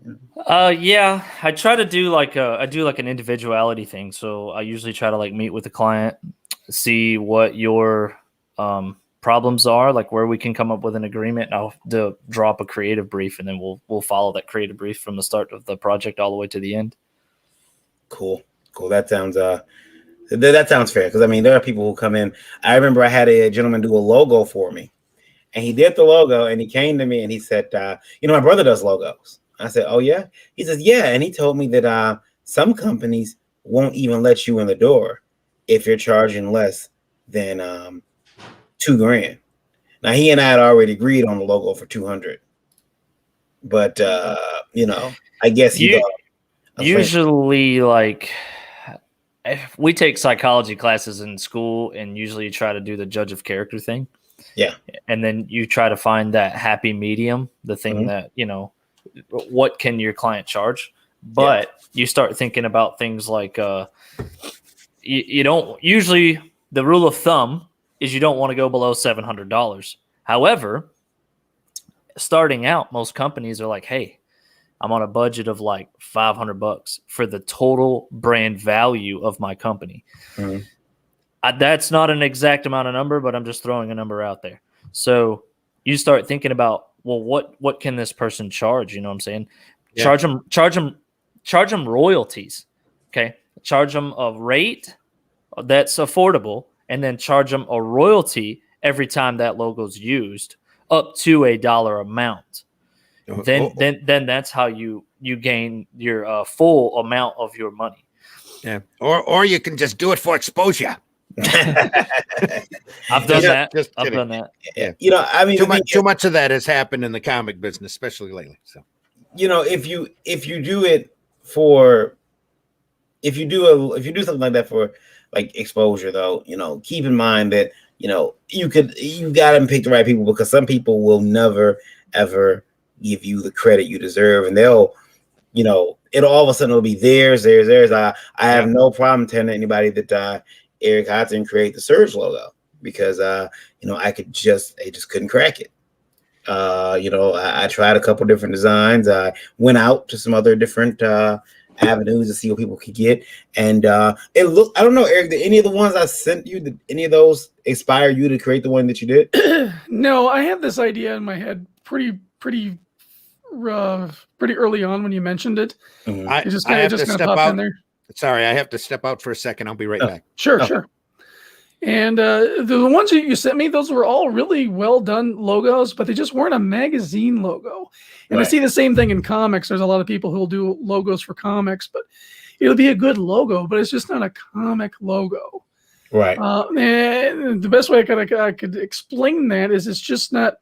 Or, Yeah, I try to do like an individuality thing. So I usually try to like meet with the client, see what your problems are, like where we can come up with an agreement. I'll drop a creative brief, and then we'll follow that creative brief from the start of the project all the way to the end. Cool. That sounds that sounds fair, because I mean there are people who come in. I remember I had a gentleman do a logo for me, and he did the logo, and he came to me and he said, my brother does logos. I said, oh yeah. He says, yeah, and he told me that some companies won't even let you in the door if you're charging less than $2,000. Now he and I had already agreed on the logo for $200, but I guess Usually, like, if we take psychology classes in school, and usually you try to do the judge of character thing. Yeah. And then you try to find that happy medium, the thing that, what can your client charge? But you start thinking about things like you don't usually, the rule of thumb is you don't want to go below $700. However, starting out, most companies are like, hey, I'm on a budget of like $500 for the total brand value of my company. Mhm. That's not an exact amount of number, but I'm just throwing a number out there. So you start thinking about, well, what can this person charge? You know what I'm saying? Yeah. Charge them royalties. Okay. Charge them a rate that's affordable, and then charge them a royalty every time that logo's used up to $1 amount. Then that's how you gain your full amount of your money. Yeah. Or you can just do it for exposure. I've done that. I've done that. Yeah. You know, I mean, Too much of that has happened in the comic business, especially lately. So, you know, if you do it for, if you do something like that for like exposure, though, you know, keep in mind that, you know, you got to pick the right people, because some people will never ever give you the credit you deserve, and they'll, you know, it'll all of a sudden it'll be theirs. I have no problem telling anybody that Eric Hudson create the Surge logo, because you know, I just couldn't crack it. You know, I tried a couple different designs. I went out to some other different avenues to see what people could get, and it looked, I don't know, Eric, did any of the ones I sent you, did any of those inspire you to create the one that you did? No, I had this idea in my head pretty early on when you mentioned it. Mhm. It just kind of popped in there. Sorry, I have to step out for a second. I'll be right back. Sure. And the ones that you sent me, those were all really well done logos, but they just weren't a magazine logo. And I see the same thing in comics. There's a lot of people who'll do logos for comics, but it'll be a good logo, but it's just not a comic logo. Right. And the best way I could explain that is it's just not,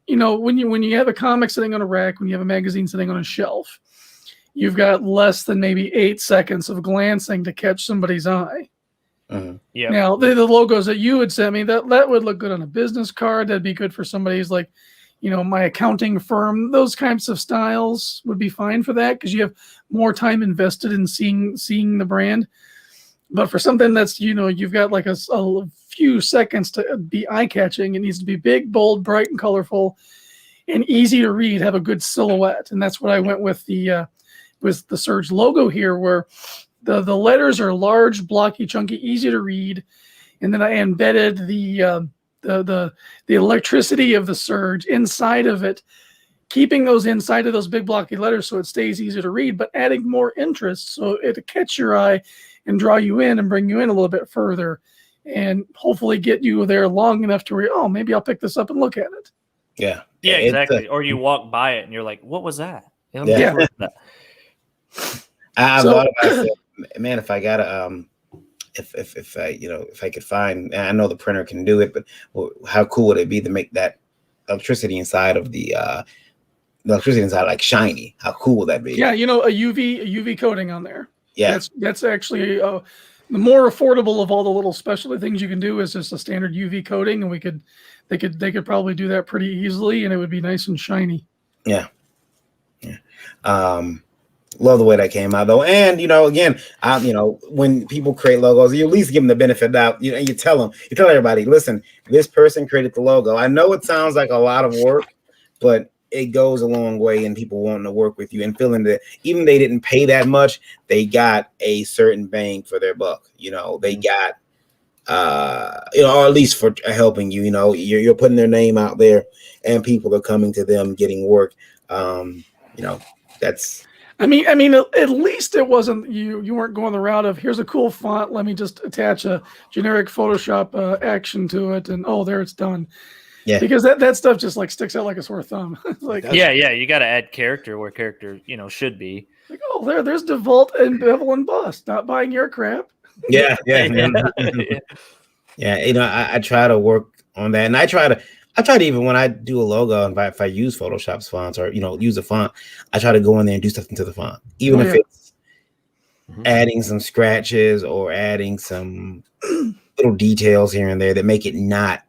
you know, when you have a comic sitting on a rack, when you have a magazine sitting on a shelf, you've got less than maybe 8 seconds of glancing to catch somebody's eye. Yeah. Now the logos that you had sent me, that would look good on a business card. That'd be good for somebody's, like, you know, my accounting firm. Those kinds of styles would be fine for that, because you have more time invested in seeing the brand. But for something that's, you know, you've got like a few seconds to be eye-catching, it needs to be big, bold, bright, and colorful, and easy to read, have a good silhouette. And that's what I went with the Surge logo here, where the letters are large, blocky, chunky, easy to read. And then I embedded the electricity of the Surge inside of it, keeping those inside of those big blocky letters so it stays easy to read, but adding more interest so it'll catch your eye and draw you in and bring you in a little bit further, and hopefully get you there long enough to where, oh, maybe I'll pick this up and look at it. Yeah. Yeah, exactly. Or you walk by it and you're like, what was that? Yeah. I thought about it, man, if I gotta if I, you know, if I could find, and I know the printer can do it, but how cool would it be to make that electricity inside of the electricity inside like shiny? How cool would that be? Yeah, you know, a UV coating on there. Yeah, that's actually the more affordable of all the little specialty things you can do is just a standard UV coating, and they could probably do that pretty easily, and it would be nice and shiny. Yeah. Love the way that came out, though. And, you know, again, you know, when people create logos, you at least give them the benefit of the doubt. You know, you tell everybody, listen, this person created the logo. I know it sounds like a lot of work, but it goes a long way in people wanting to work with you and feeling that even they didn't pay that much, they got a certain bang for their buck. You know, they got, you know, or at least for helping you. You know, you're putting their name out there, and people are coming to them, getting work. You know, that's. I mean, at least it wasn't you weren't going the route of, here's a cool font, let me just attach a generic Photoshop action to it, and oh, there it's done. Yeah, because that stuff just like sticks out like a sore thumb. Like, yeah, you got to add character where character, you know, should be. Like, oh, there's DeVault and Bevel and Bust. Not buying your crap. Yeah. Yeah, you know, I try to work on that, and I try to even when I do a logo, and if I use Photoshop's fonts, or, you know, use a font, I try to go in there and do something to the font, even if it's adding some scratches or adding some little details here and there that make it not.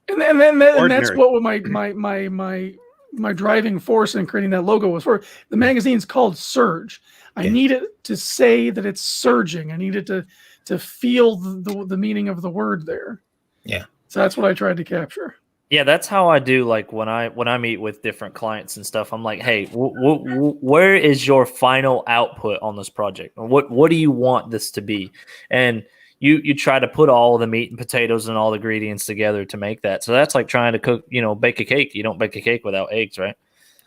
And that's what my driving force in creating that logo was for. The magazine's called Surge. I need it to say that it's surging. I need it to feel the meaning of the word there. Yeah. So that's what I tried to capture. Yeah, that's how I do. Like when I meet with different clients and stuff, I'm like, hey, where is your final output on this project? What do you want this to be? And you try to put all the meat and potatoes and all the ingredients together to make that. So that's like trying to cook, bake a cake. You don't bake a cake without eggs, right?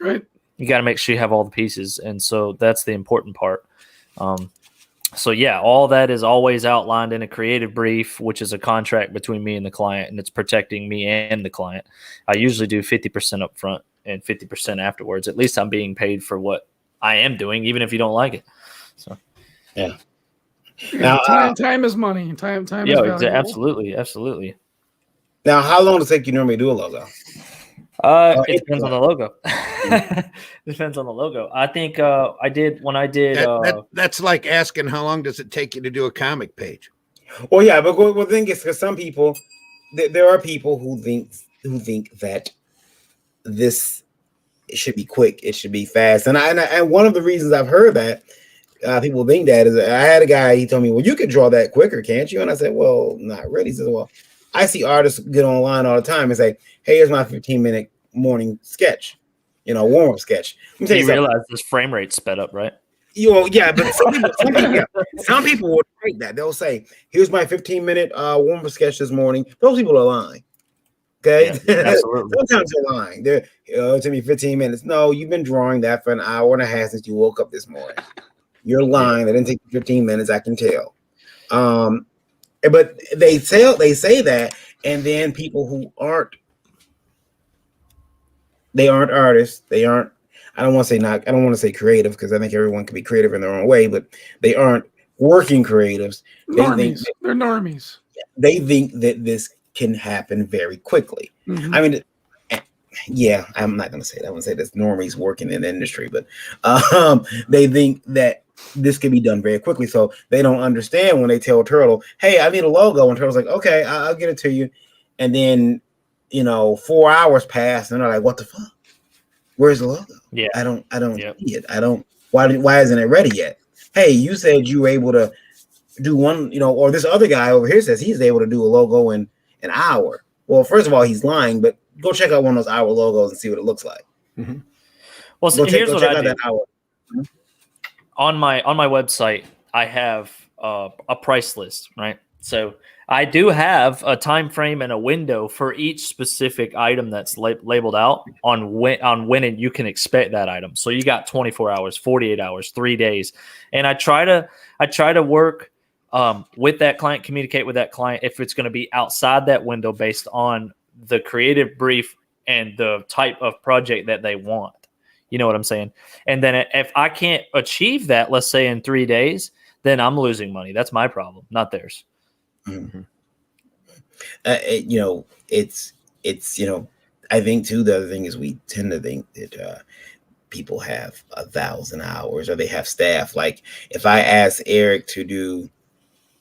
Right. You got to make sure you have all the pieces, and so that's the important part. So yeah, all that is always outlined in a creative brief, which is a contract between me and the client, and it's protecting me and the client. I usually do 50% up front and 50% afterwards. At least I'm being paid for what I am doing, even if you don't like it. So yeah. Now, time is money. Time is valuable. Absolutely. Now, how long does it take you normally do a logo? It depends on the logo. Depends on the logo. I think I did. That's like asking how long does it take you to do a comic page? Well, yeah, but the thing is, because some people, there are people who think that this should be quick, it should be fast, and one of the reasons I've heard that people think that is, I had a guy, he told me, well, you could draw that quicker, can't you? And I said, well, not really. He said, well, I see artists get online all the time and say, hey, here's my 15-minute morning sketch, warm-up sketch. You realize this frame rate sped up, right? Yeah, but some people will take that. They'll say, here's my 15-minute warm-up sketch this morning. Those people are lying. Okay? Yeah, absolutely. Sometimes they're lying. It took me 15 minutes. No, you've been drawing that for an hour and a half since you woke up this morning. You're lying. That didn't take 15 minutes, I can tell. But they say that, and then people who aren't artists, I don't want to say creative, because I think everyone can be creative in their own way, but they aren't working creatives. They're normies. They think that this can happen very quickly. Mm-hmm. I mean, yeah, I'm not going to say that. I wouldn't say that's normies working in the industry, but they think that this can be done very quickly. So they don't understand when they tell Turtle, hey, I need a logo. And Turtle's like, okay, I'll get it to you. And then, 4 hours pass and they're like, what the fuck? Where's the logo? Yeah. I don't see it. Why isn't it ready yet? Hey, you said you were able to do one, or this other guy over here says he's able to do a logo in an hour. Well, first of all, he's lying, but go check out one of those hour logos and see what it looks like. Mm-hmm. Well, so here's what I do. On my website, I have a price list, right? So I do have a time frame and a window for each specific item that's labeled out on when you can expect that item. So you got 24 hours, 48 hours, 3 days, and I try to work with that client, communicate with that client if it's going to be outside that window based on the creative brief and the type of project that they want. You know what I'm saying? And then if I can't achieve that, let's say in 3 days, then I'm losing money. That's my problem, not theirs. Mm-hmm. I think too, the other thing is we tend to think that people have 1,000 hours or they have staff. Like if I ask Eric to do,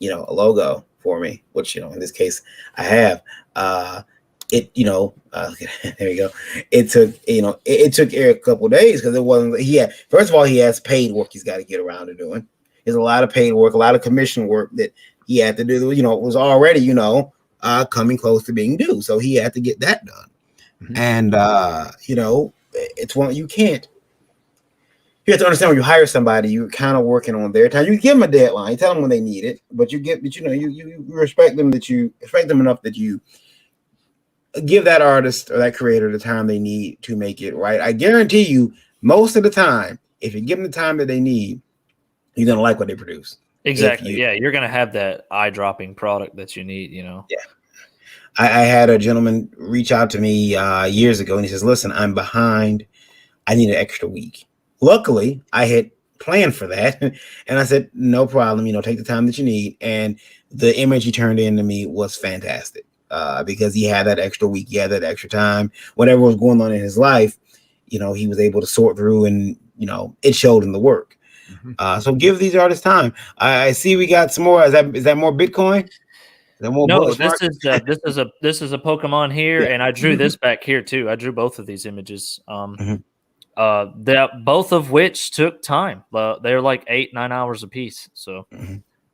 a logo for me, which, in this case I have, there you go. It took Eric a couple of days because it wasn't, first of all, he has paid work he's got to get around to doing. There's a lot of paid work, a lot of commission work that he had to do, it was already, coming close to being due. So he had to get that done. Mm-hmm. And, it's one, you have to understand when you hire somebody, you're kind of working on their time. You give them a deadline, you tell them when they need it, but you respect them, enough that you give that artist or that creator the time they need to make it right. I guarantee you, most of the time, if you give them the time that they need, you're going to like what they produce. Exactly. You're going to have that eye-dropping product that you need, Yeah. I had a gentleman reach out to me years ago, and he says, listen, I'm behind. I need an extra week. Luckily, I had planned for that. And I said, no problem. Take the time that you need. And the image he turned in to me was fantastic because he had that extra week. He had that extra time. Whatever was going on in his life, he was able to sort through and, it showed in the work. Mm-hmm. So give these artists time. I see we got some more. Is that more Bitcoin? No, this is a Pokemon here, and I drew this back here too. I drew both of these images. That both of which took time. They're like 8-9 hours a piece. So,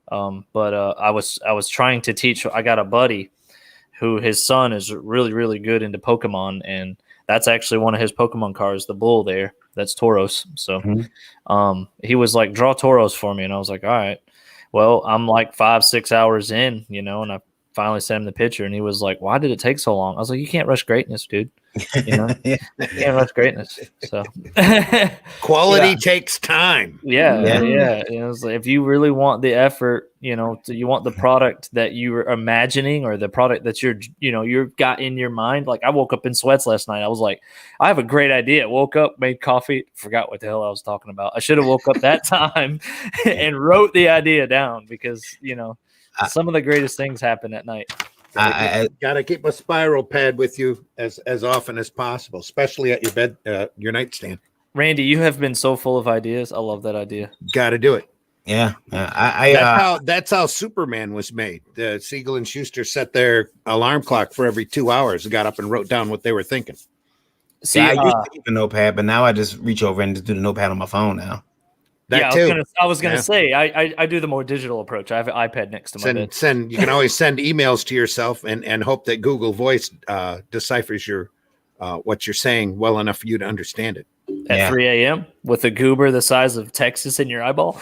but I was trying to teach. I got a buddy who his son is really, really good into Pokemon, and that's actually one of his Pokemon cards, the bull there. That's Tauros. So he was like, draw Tauros for me. And I was like, all right. Well, I'm like 5-6 hours in, you know, and I finally sent him the picture, and he was like, why did it take so long? I was like, you can't rush greatness, dude. You know, you can't rush greatness. So quality takes time. Yeah. You know, it's like, if you really want the effort, you know, you want the product that you're imagining or the product that you've got in your mind. Like I woke up in sweats last night. I was like, I have a great idea. Woke up, made coffee, forgot what the hell I was talking about. I should have woke up that time and wrote the idea down because, you know, some of the greatest things happen at night. I gotta keep a spiral pad with you as often as possible, especially at your bed, your nightstand. Randy, you have been so full of ideas. I love that idea. Got to do it. Yeah, that's how Superman was made. Siegel and Schuster set their alarm clock for every 2 hours and got up and wrote down what they were thinking. See, I used to keep a notepad, but now I just reach over and just do the notepad on my phone now. I was gonna say I do the more digital approach. I have an iPad next to my bed. You can always send emails to yourself and hope that Google Voice deciphers your what you're saying well enough for you to understand it. At 3 a.m. with a goober the size of Texas in your eyeball.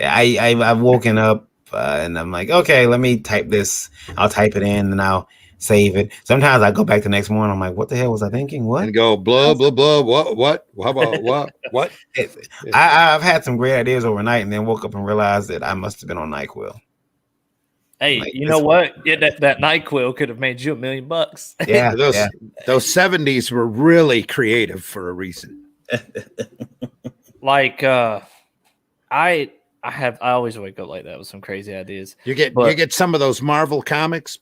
I've woken up and I'm like, okay, let me type this. I'll type it in and I'll save it. Sometimes I go back the next morning. I'm like, what the hell was I thinking? What? And go blah blah blah. What? How about what? I've had some great ideas overnight, and then woke up and realized that I must have been on NyQuil. Hey, like, you know what? Yeah, that NyQuil could have made you $1 million. Yeah, those 70s were really creative for a reason. Like, I always wake up like that with some crazy ideas. You get some of those Marvel comics,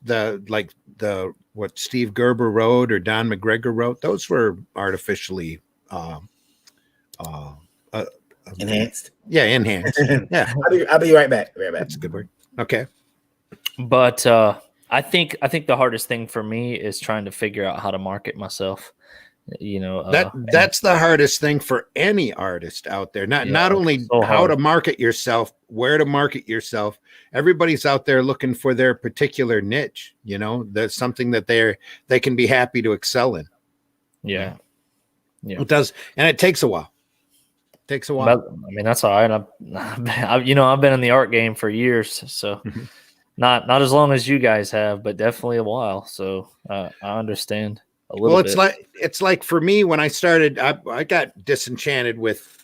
what Steve Gerber wrote or Don McGregor wrote. Those were artificially enhanced. Yeah, enhanced. Yeah, I'll be right back. That's a good word. Okay. But I think the hardest thing for me is trying to figure out how to market myself. You know, that's the hardest thing for any artist out there. Not only how to market yourself, where to market yourself. Everybody's out there looking for their particular niche. You know, there's something that they can be happy to excel in. Yeah. It does, and it takes a while. But, I mean, that's all right. I've been in the art game for years, so not as long as you guys have, but definitely a while. So I understand. It's like for me when I started, I got disenchanted with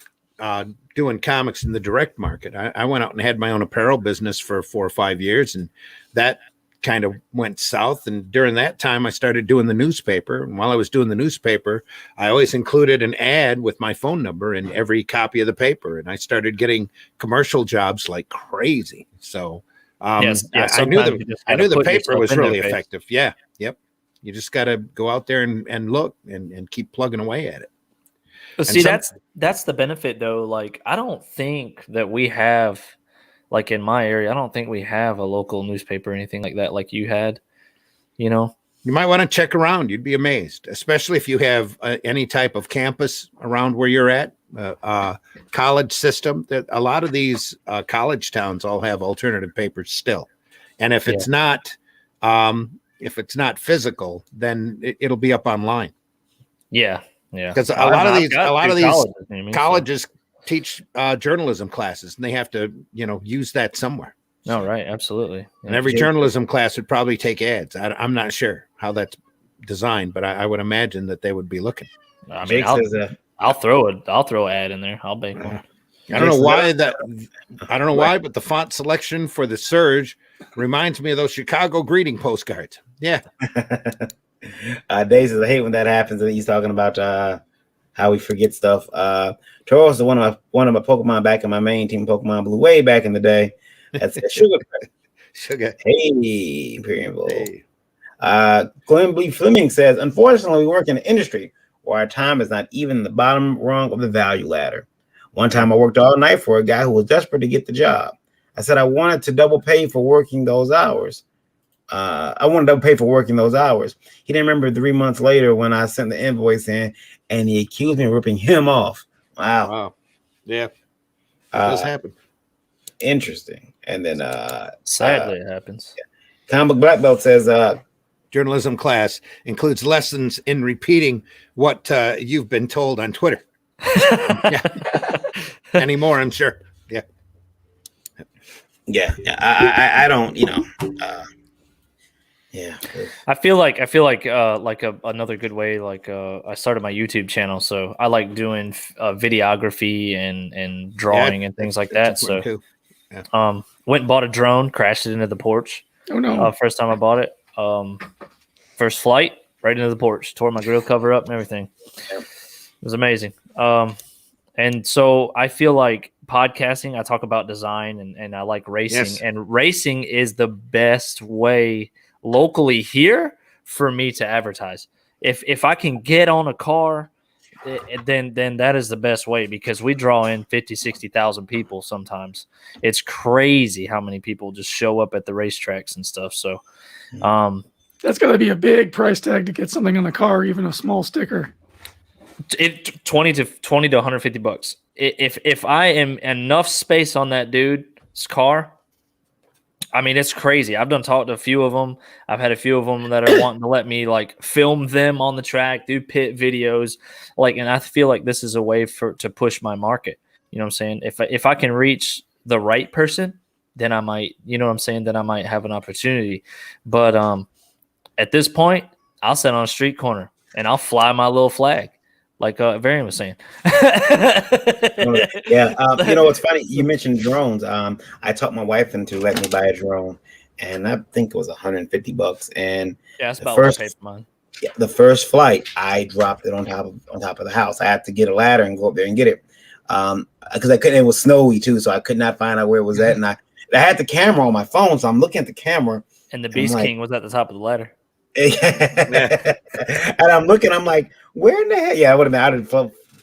doing comics in the direct market. I went out and had my own apparel business for 4 or 5 years, and that kind of went south. And during that time, I started doing the newspaper. And while I was doing the newspaper, I always included an ad with my phone number in every copy of the paper. And I started getting commercial jobs like crazy. So I knew the paper was really effective. Yeah. Yep. You just got to go out there and look and keep plugging away at it. But see, that's the benefit though. Like, I don't think that we have, like in my area, I don't think we have a local newspaper or anything like that, like you had, you know. You might want to check around. You'd be amazed, especially if you have any type of campus around where you're at, college system. That a lot of these college towns all have alternative papers still. And if it's not, physical, then it'll be up online. Yeah. Because a lot of these colleges teach journalism classes, and they have to, use that somewhere. No, right, absolutely. Yeah. And every journalism class would probably take ads. I'm not sure how that's designed, but I would imagine that they would be looking. I mean, I'll throw an ad in there. I'll make one. I don't know why, but the font selection for the Surge reminds me of those Chicago greeting postcards. Yeah. Days, I hate when that happens. And he's talking about how we forget stuff. Tauros is one of my Pokemon back in my main team, Pokemon Blue, way back in the day. That's Sugar. Hey, Imperial Bull. Hey. Glenn B. Fleming says, unfortunately, we work in an industry where our time is not even the bottom rung of the value ladder. One time I worked all night for a guy who was desperate to get the job. I said I wanted to double pay for working those hours. He didn't remember 3 months later when I sent the invoice in, and he accused me of ripping him off. Wow. Yeah. That does happen. Interesting. And then Sadly, it happens. Comic Book Black Belt says Journalism class includes lessons in repeating what you've been told on Twitter. Yeah. Anymore, I'm sure. Yeah. Yeah. I don't, yeah. I feel like another good way. I started my YouTube channel, so I like doing videography and drawing and things like that. So, too. Yeah. went and bought a drone, crashed it into the porch. Oh no! First time I bought it. First flight, right into the porch, tore my grill cover up and everything. It was amazing. And so I feel like podcasting, I talk about design and I like racing, and racing is the best way locally here for me to advertise. If I can get on a car, then that is the best way, because we draw in 50, 60,000 people sometimes. It's crazy how many people just show up at the racetracks and stuff. So that's got to be a big price tag to get something on the car, even a small sticker. It 20 to $150. If I am enough space on that dude's car, I mean, it's crazy. I've talked to a few of them. I've had a few of them that are wanting to let me film them on the track, do pit videos, and I feel like this is a way to push my market. You know what I'm saying? If I can reach the right person, then I might, you know what I'm saying? Then I might have an opportunity. But at this point, I'll sit on a street corner and I'll fly my little flag. Like Varian was saying. Yeah. What's funny? You mentioned drones. I talked my wife into letting me buy a drone, and I think it was $150. And that's about what I paid for mine. Yeah, the first flight, I dropped it on top of the house. I had to get a ladder and go up there and get it. Because I couldn't. It was snowy too, so I could not find out where it was at. And I had the camera on my phone, so I'm looking at the camera. And the Beast King was at the top of the ladder. And I'm looking, I'm like, where in the hell? Yeah, I would have been out of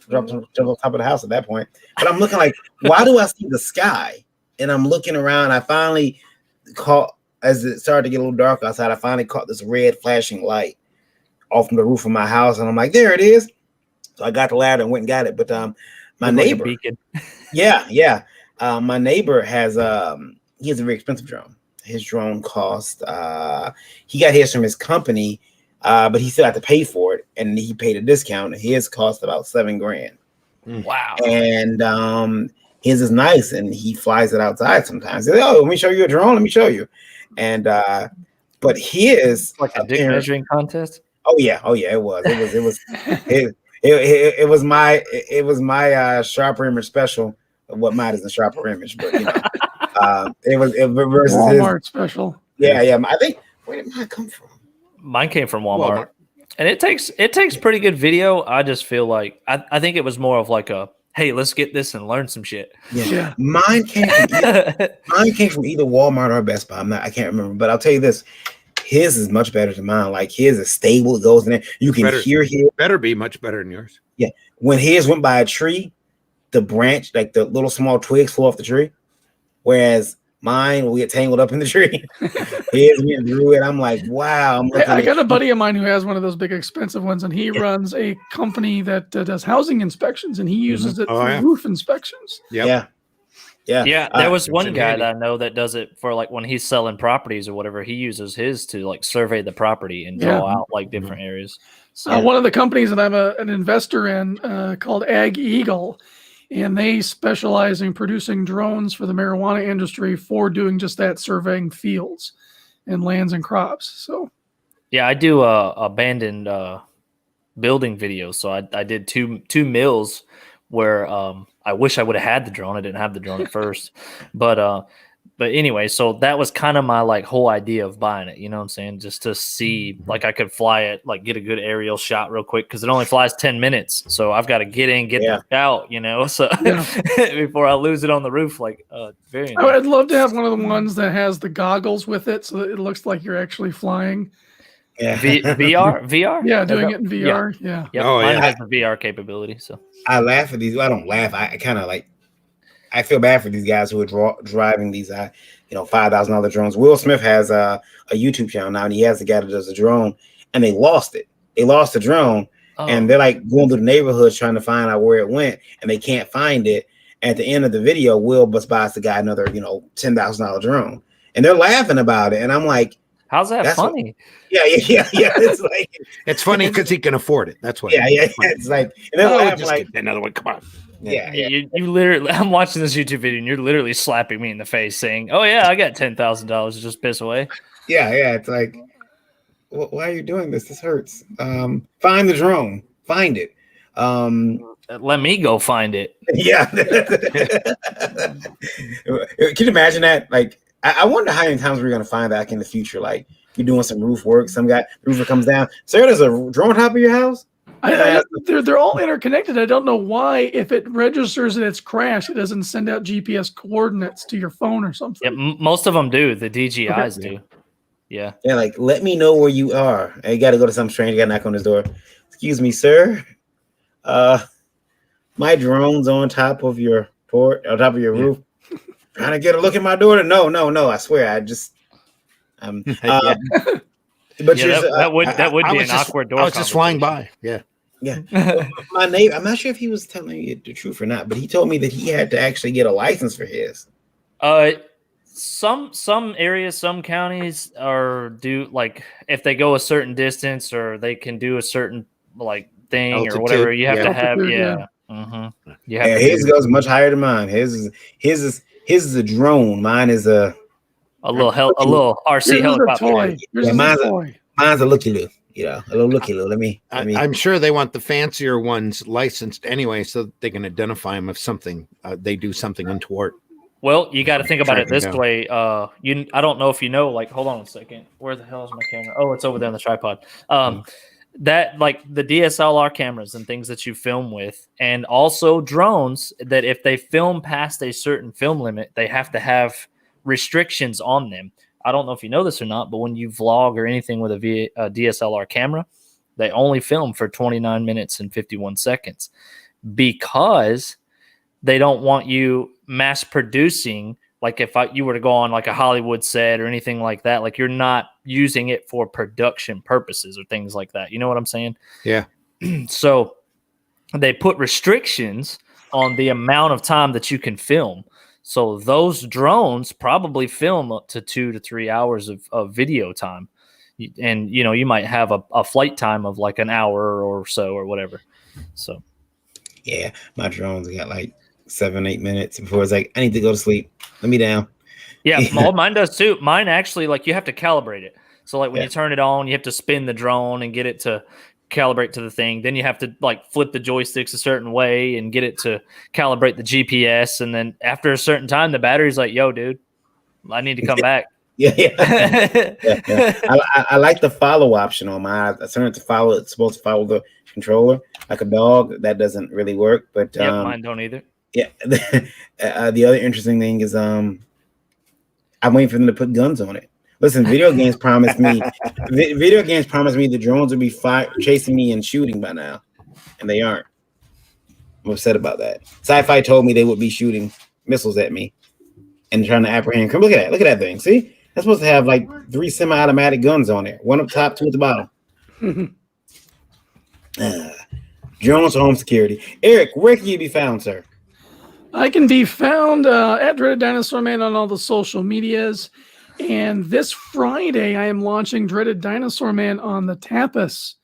jump on top of the house at that point. But I'm looking like, why do I see the sky? And I'm looking around. I finally caught, as it started to get a little dark outside, I finally caught this red flashing light off from the roof of my house. And I'm like, there it is. So I got the ladder and went and got it. But my neighbor, my neighbor has he has a very expensive drone. His drone cost he got his from his company, but he still had to pay for it, and he paid a discount. His cost about $7,000. Wow. And his is nice, and he flies it outside sometimes. He's like, oh, let me show you a drone. Let me show you. And but his like a dick measuring contest. Oh yeah, it was it was my sharper image special. What mine is a sharper image, but it was versus Walmart his special. Yeah. I think, where did mine come from? Mine came from Walmart. And it takes pretty good video. I just feel like I think it was more of like a, hey, let's get this and learn some shit. Yeah. Mine came from either Walmart or Best Buy. I can't remember, but I'll tell you this. His is much better than mine. Like his is stable. It goes in there. You can hear his. Better be much better than yours. Yeah. When his went by a tree, the branch, like the little small twigs flew off the tree. Whereas mine will get tangled up in the tree. His went through it. I'm like, wow. I got a buddy of mine who has one of those big expensive ones, and he runs a company that does housing inspections, and he uses it for roof inspections. Yeah. There was one guy that I know that does it for like when he's selling properties or whatever. He uses his to like survey the property and draw out like different areas. So one of the companies that I'm an investor in called Ag Eagle, and they specialize in producing drones for the marijuana industry for doing just that, surveying fields and lands and crops. So yeah, I do abandoned building videos. So I did two mills where I wish I would have had the drone. I didn't have the drone at first, but anyway, so that was kind of my like whole idea of buying it. You know what I'm saying? Just to see, like I could fly it, like get a good aerial shot real quick, because it only flies 10 minutes. So I've got to get in, get out, so before I lose it on the roof. Like very nice. I'd love to have one of the ones that has the goggles with it, so that it looks like you're actually flying. Yeah. VR? Yeah, doing it in VR. Yeah. Yep. Mine has the VR capability. So I laugh at these. I don't laugh. I kind of like, I feel bad for these guys who are driving these, $5,000 drones. Will Smith has a YouTube channel now, and he has a guy that does a drone, and they lost it. They lost the drone, and they're like going through the neighborhoods trying to find out where it went, and they can't find it. At the end of the video, Will Buzz buys the guy another, $10,000 drone, and they're laughing about it. And I'm like, how's that funny? Yeah. It's like it's funny because he can afford it. That's why. Yeah. It's like, and they're laughing just like another one. Come on. Yeah. You literally, I'm watching this YouTube video and you're literally slapping me in the face saying, "Oh yeah, I got $10,000 to just piss away." Yeah. It's like, why are you doing this? This hurts. Find the drone. Find it. Let me go find it. Yeah. Can you imagine that? Like, I wonder how many times we're gonna find back in the future. Like, you're doing some roof work, some guy, the roofer comes down. Sir, there's a drone on top of your house. They're all interconnected. I don't know why. If it registers that it's crashed, it doesn't send out GPS coordinates to your phone or something. Yeah, most of them do. The DJIs do. Yeah. Yeah, like, let me know where you are. And you got to go to some stranger. You got to knock on his door. Excuse me, sir. My drone's on top of your roof. Trying to get a look at my daughter. No. I swear, But that would be an awkward door. I was just flying by. Yeah. My neighbor, I'm not sure if he was telling you the truth or not, but he told me that he had to actually get a license for his. Some areas, some counties do like if they go a certain distance or they can do a certain like thing altitude, or whatever. You have to have his goes much higher than mine. His is a drone. Mine is a little RC helicopter. Mine's a looky-loo. A little looky-loo. I'm sure they want the fancier ones licensed anyway, so they can identify them if something they do something untoward. Well, you got to think about it this way. I don't know if you know. Like, hold on a second. Where the hell is my camera? Oh, it's over there on the tripod. That like the DSLR cameras and things that you film with, and also drones. That if they film past a certain film limit, they have to have restrictions on them. I don't know if you know this or not, but when you vlog or anything with a DSLR camera, they only film for 29 minutes and 51 seconds because they don't want you mass producing. Like if you were to go on like a Hollywood set or anything like that, like you're not using it for production purposes or things like that. You know what I'm saying? Yeah. So they put restrictions on the amount of time that you can film. So those drones probably film up to 2 to 3 hours of video time. And, you might have a flight time of like an hour or so or whatever. So. Yeah, my drones got like 7-8 minutes before it's like, I need to go to sleep. Let me down. Yeah, mine does too. Mine actually, like you have to calibrate it. So like when you turn it on, you have to spin the drone and get it to calibrate to the thing. Then you have to like flip the joysticks a certain way and get it to calibrate the GPS. And then after a certain time, the battery's like, yo, dude, I need to come back. Yeah. I like the follow option on mine. I turned it to follow. It's supposed to follow the controller like a dog. That doesn't really work. But mine don't either. Yeah. The other interesting thing is I'm waiting for them to put guns on it. Listen, video games promised me the drones would be chasing me and shooting by now, and they aren't. I'm upset about that. Sci-Fi told me they would be shooting missiles at me and trying to apprehend. Look at that thing. See, that's supposed to have like 3 semi-automatic guns on there. 1 up top, 2 at the bottom. Drones home security. Eric, where can you be found, sir? I can be found at Dreaded Dinosaur Man on all the social medias. And this Friday, I am launching Dreaded Dinosaur Man on the Tapas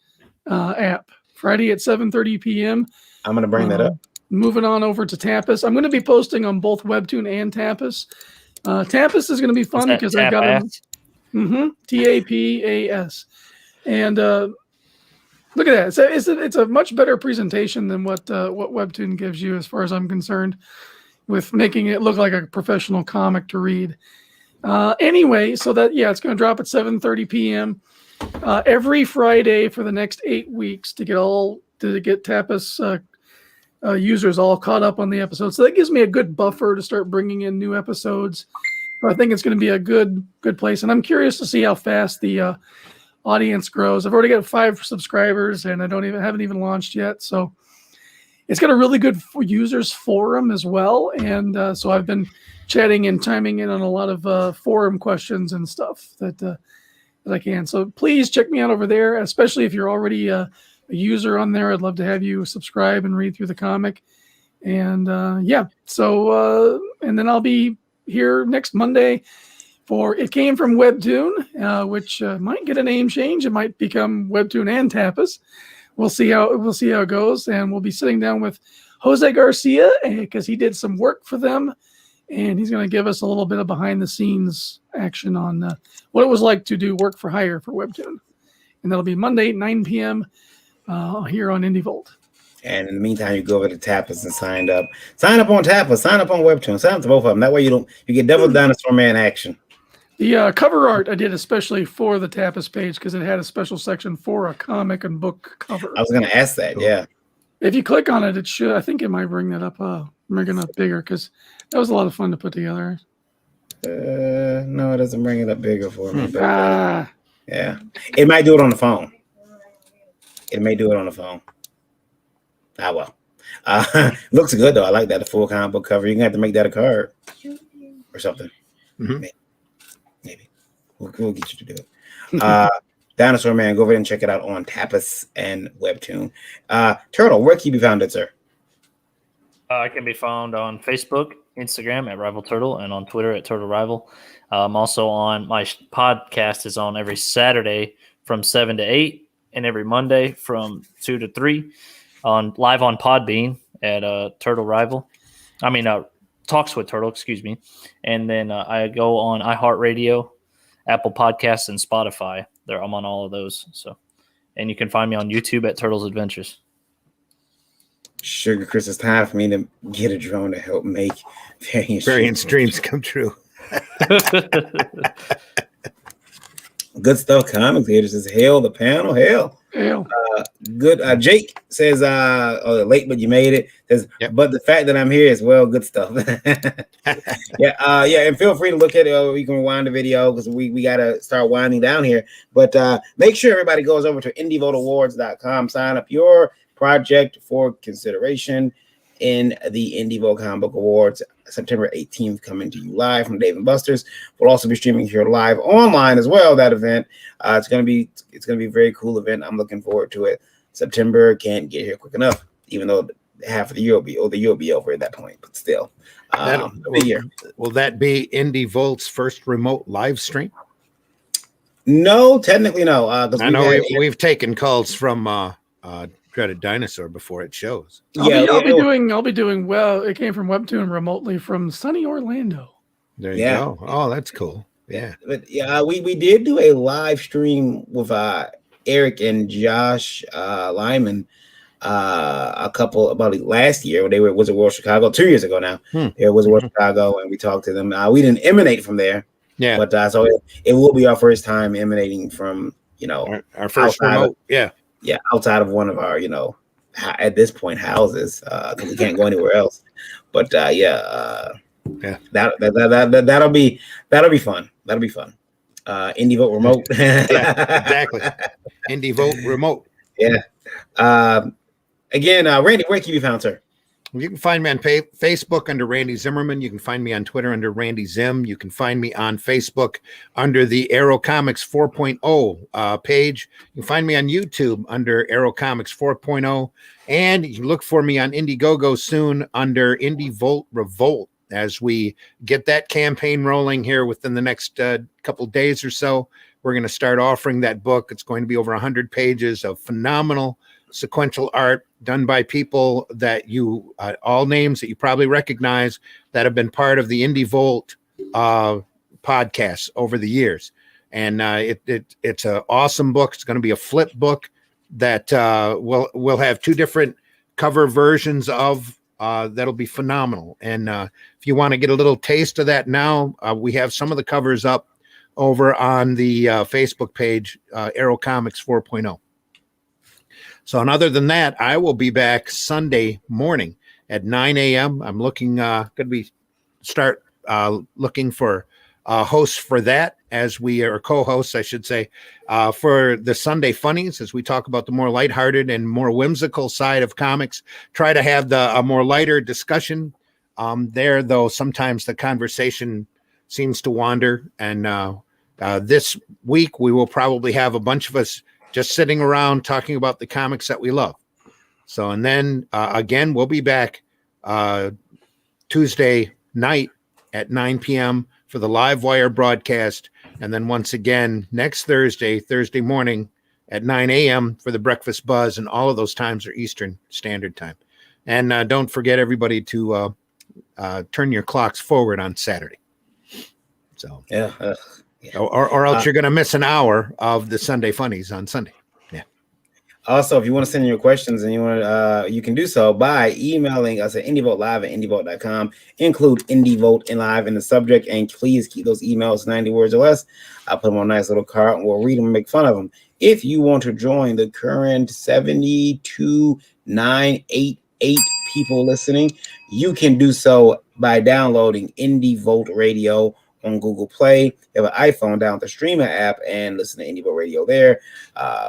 app. Friday at 7:30 p.m. I'm going to bring that up. Moving on over to Tapas. I'm going to be posting on both Webtoon and Tapas. Tapas is going to be fun because I got a Tapas. And look at that. It's a much better presentation than what Webtoon gives you as far as I'm concerned, with making it look like a professional comic to read. Anyway, so that, it's going to drop at 7:30 p.m. Every Friday for the next 8 weeks to get Tapas users all caught up on the episodes. So that gives me a good buffer to start bringing in new episodes. So I think it's going to be a good place. And I'm curious to see how fast the audience grows. I've already got 5 subscribers and I haven't even launched yet. So it's got a really good users forum as well. And so I've been chatting and chiming in on a lot of forum questions and stuff that I can. So please check me out over there, especially if you're already a user on there. I'd love to have you subscribe and read through the comic. And and then I'll be here next Monday for It Came from Webtoon, which might get a name change. It might become Webtoon and Tapas. We'll see how it goes. And we'll be sitting down with Jose Garcia because he did some work for them, and he's going to give us a little bit of behind the scenes action on what it was like to do work for hire for Webtoon. And that'll be Monday, 9 p.m. Here on Indie Volt. And in the meantime, you go over to Tapas and sign up. Sign up on Tapas. Sign up on Webtoon. Sign up to both of them. That way you get double Dinosaur Man action. The cover art I did especially for the Tapas page because it had a special section for a comic and book cover. I was going to ask that. Cool. Yeah. If you click on it, it should. I think it might bring that up, bring it up bigger because that was a lot of fun to put together. No, it doesn't bring it up bigger for me. But, yeah, it might do it on the phone. It may do it on the phone. Ah, well. Looks good though. I like that, the full comic book cover. You're gonna have to make that a card or something. Mm-hmm. Maybe. We'll get you to do it. Dinosaur Man, go over and check it out on Tapas and Webtoon. Turtle, where can you be found, sir? I can be found on Facebook, Instagram at Rival Turtle, and on Twitter at Turtle Rival. Also on my podcast is on every Saturday from 7 to 8, and every Monday from 2 to 3. Live on Podbean at Turtle Rival. Talks with Turtle, excuse me. And then I go on iHeartRadio, Apple Podcasts, and Spotify. I'm on all of those. And you can find me on YouTube at Turtles Adventures. Sugar Chris, it's time for me to get a drone to help make Variant's dreams come true. Good stuff. Comics here says, "Hail the panel, hail." Good. Jake says, late, but you made it. Says, yep. But the fact that I'm here is good stuff. Yeah. And feel free to look at it. We can rewind the video because we got to start winding down here. But make sure everybody goes over to IndieVoteAwards.com. Sign up your project for consideration in the Indie Vote Comic Book Awards, September 18th, coming to you live from Dave & Buster's. We'll also be streaming here live online as well. That event, it's gonna be a very cool event. I'm looking forward to it. September can't get here quick enough, even though half of the year will be over at that point. But still, will that be Indie Volt's first remote live stream? No, technically no. I know we've taken calls from Dreaded Dinosaur before it shows. I'll be doing well. It came from Webtoon remotely from sunny Orlando. There you go. Oh, that's cool. Yeah. But we did do a live stream with Eric and Josh Lyman about last year when they were at Wizard World Chicago 2 years ago now. They were at Wizard World Chicago, and we talked to them. We didn't emanate from there. Yeah. But so it will be our first time emanating from our first remote. Outside of one of our, at this point houses, because we can't go anywhere else. But that'll be fun. That'll be fun. Indie Vote remote. Exactly. Indie Vote remote. Yeah. Again, Randy, where can you be found, sir? You can find me on Facebook under Randy Zimmerman. You can find me on Twitter under Randy Zim. You can find me on Facebook under the Arrow Comics 4.0 page. You can find me on YouTube under Arrow Comics 4.0. And you can look for me on Indiegogo soon under Indie Volt Revolt as we get that campaign rolling here within the next couple days or so. We're going to start offering that book. It's going to be over 100 pages of phenomenal sequential art done by people that you all names that you probably recognize that have been part of the Indie Volt podcasts over the years. And it's an awesome book. It's going to be a flip book that we'll have two different cover versions of that'll be phenomenal. And if you want to get a little taste of that now, we have some of the covers up over on the Facebook page, Arrow Comics 4.0. So, and other than that, I will be back Sunday morning at 9 a.m. I'm looking, start looking for hosts for that or co-hosts, I should say, for the Sunday Funnies, as we talk about the more lighthearted and more whimsical side of comics. Try to have a more lighter discussion there, though sometimes the conversation seems to wander. And this week, we will probably have a bunch of us just sitting around talking about the comics that we love. So, and then again, we'll be back Tuesday night at 9 p.m. for the live wire broadcast. And then once again, next Thursday morning at 9 a.m. for the Breakfast Buzz. And all of those times are Eastern Standard Time. And don't forget, everybody, to turn your clocks forward on Saturday. So, yeah. Or else you're going to miss an hour of the Sunday Funnies on Sunday. Also, if you want to send in your questions and you can do so by emailing us at indievote@indievote.com. Include IndieVote and live in the subject, and please keep those emails 90 words or less. I'll put them on a nice little card and we'll read them and make fun of them. If you want to join the current 72,988 people listening, you can do so by downloading IndieVote Radio on Google Play. You have an iPhone, down the Streamer app and listen to IndieVote Radio there.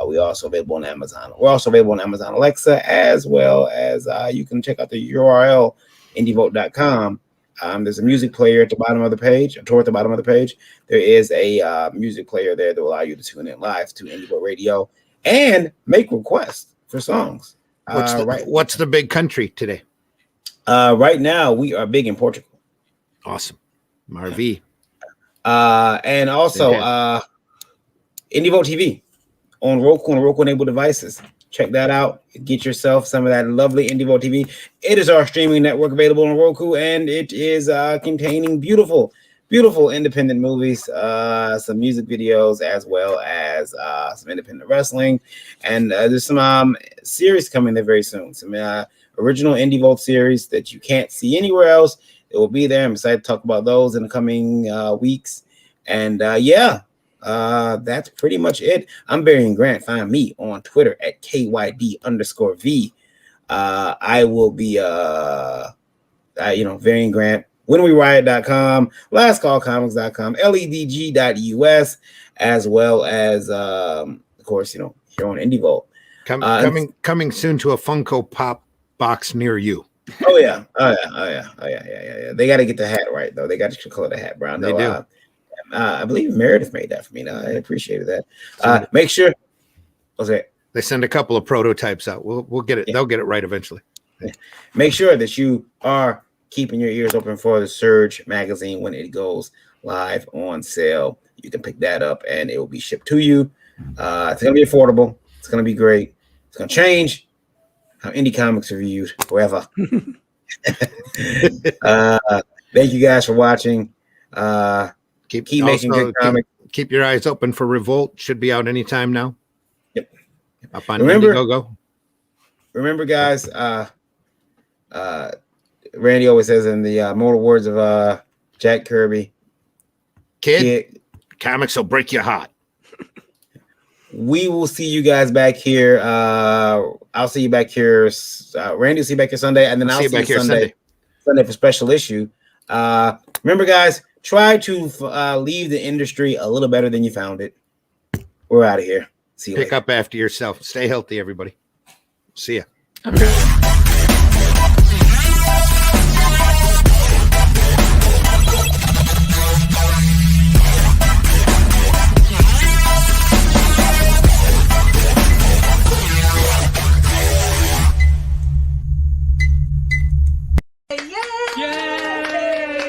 We're also available on Amazon. We're also available on Amazon Alexa, as well as you can check out the URL indievote.com. There's a music player at the bottom of the page, toward the bottom of the page. There is a music player there that will allow you to tune in live to IndieVote Radio and make requests for songs. What's the big country today? Right now, we are big in Portugal. Awesome. Marvi. And also IndieVote TV on Roku and Roku-enabled devices. Check that out. Get yourself some of that lovely IndieVote TV. It is our streaming network available on Roku, and it is containing beautiful independent movies, some music videos, as well as some independent wrestling. And there's some series coming there very soon. Some original IndieVote series that you can't see anywhere else. It will be there. I'm excited to talk about those in the coming weeks. And that's pretty much it. I'm Barry Grant. Find me on Twitter at KYD_V. I will be Varian Grant, WhenWeRiot.com, LastCallComics.com, LEDG.us, as well as of course, here on IndieVote. Coming soon to a Funko Pop box near you. Oh yeah. They got to get the hat right though. They got to color the hat brown. They do. I believe Meredith made that for me. I appreciated that. Make sure. They send a couple of prototypes out. We'll get it. Yeah. They'll get it right eventually. Yeah. Make sure that you are keeping your ears open for the Surge magazine when it goes live on sale. You can pick that up and it will be shipped to you. It's gonna be affordable. It's gonna be great. It's gonna change how indie comics are viewed forever. Thank you guys for watching. Keep making good comics. Keep your eyes open for Revolt. Should be out anytime now. Yep. Up on Indiegogo. Remember, guys. Randy always says in the mortal words of Jack Kirby, Kid, comics will break your heart. We will see you guys back here. I'll see you back here. Randy will see you back here Sunday, and then I'll see you back here Sunday for special issue. Remember, guys, try to leave the industry a little better than you found it. We're out of here. See you later. Pick up after yourself. Stay healthy, everybody. See ya. Okay.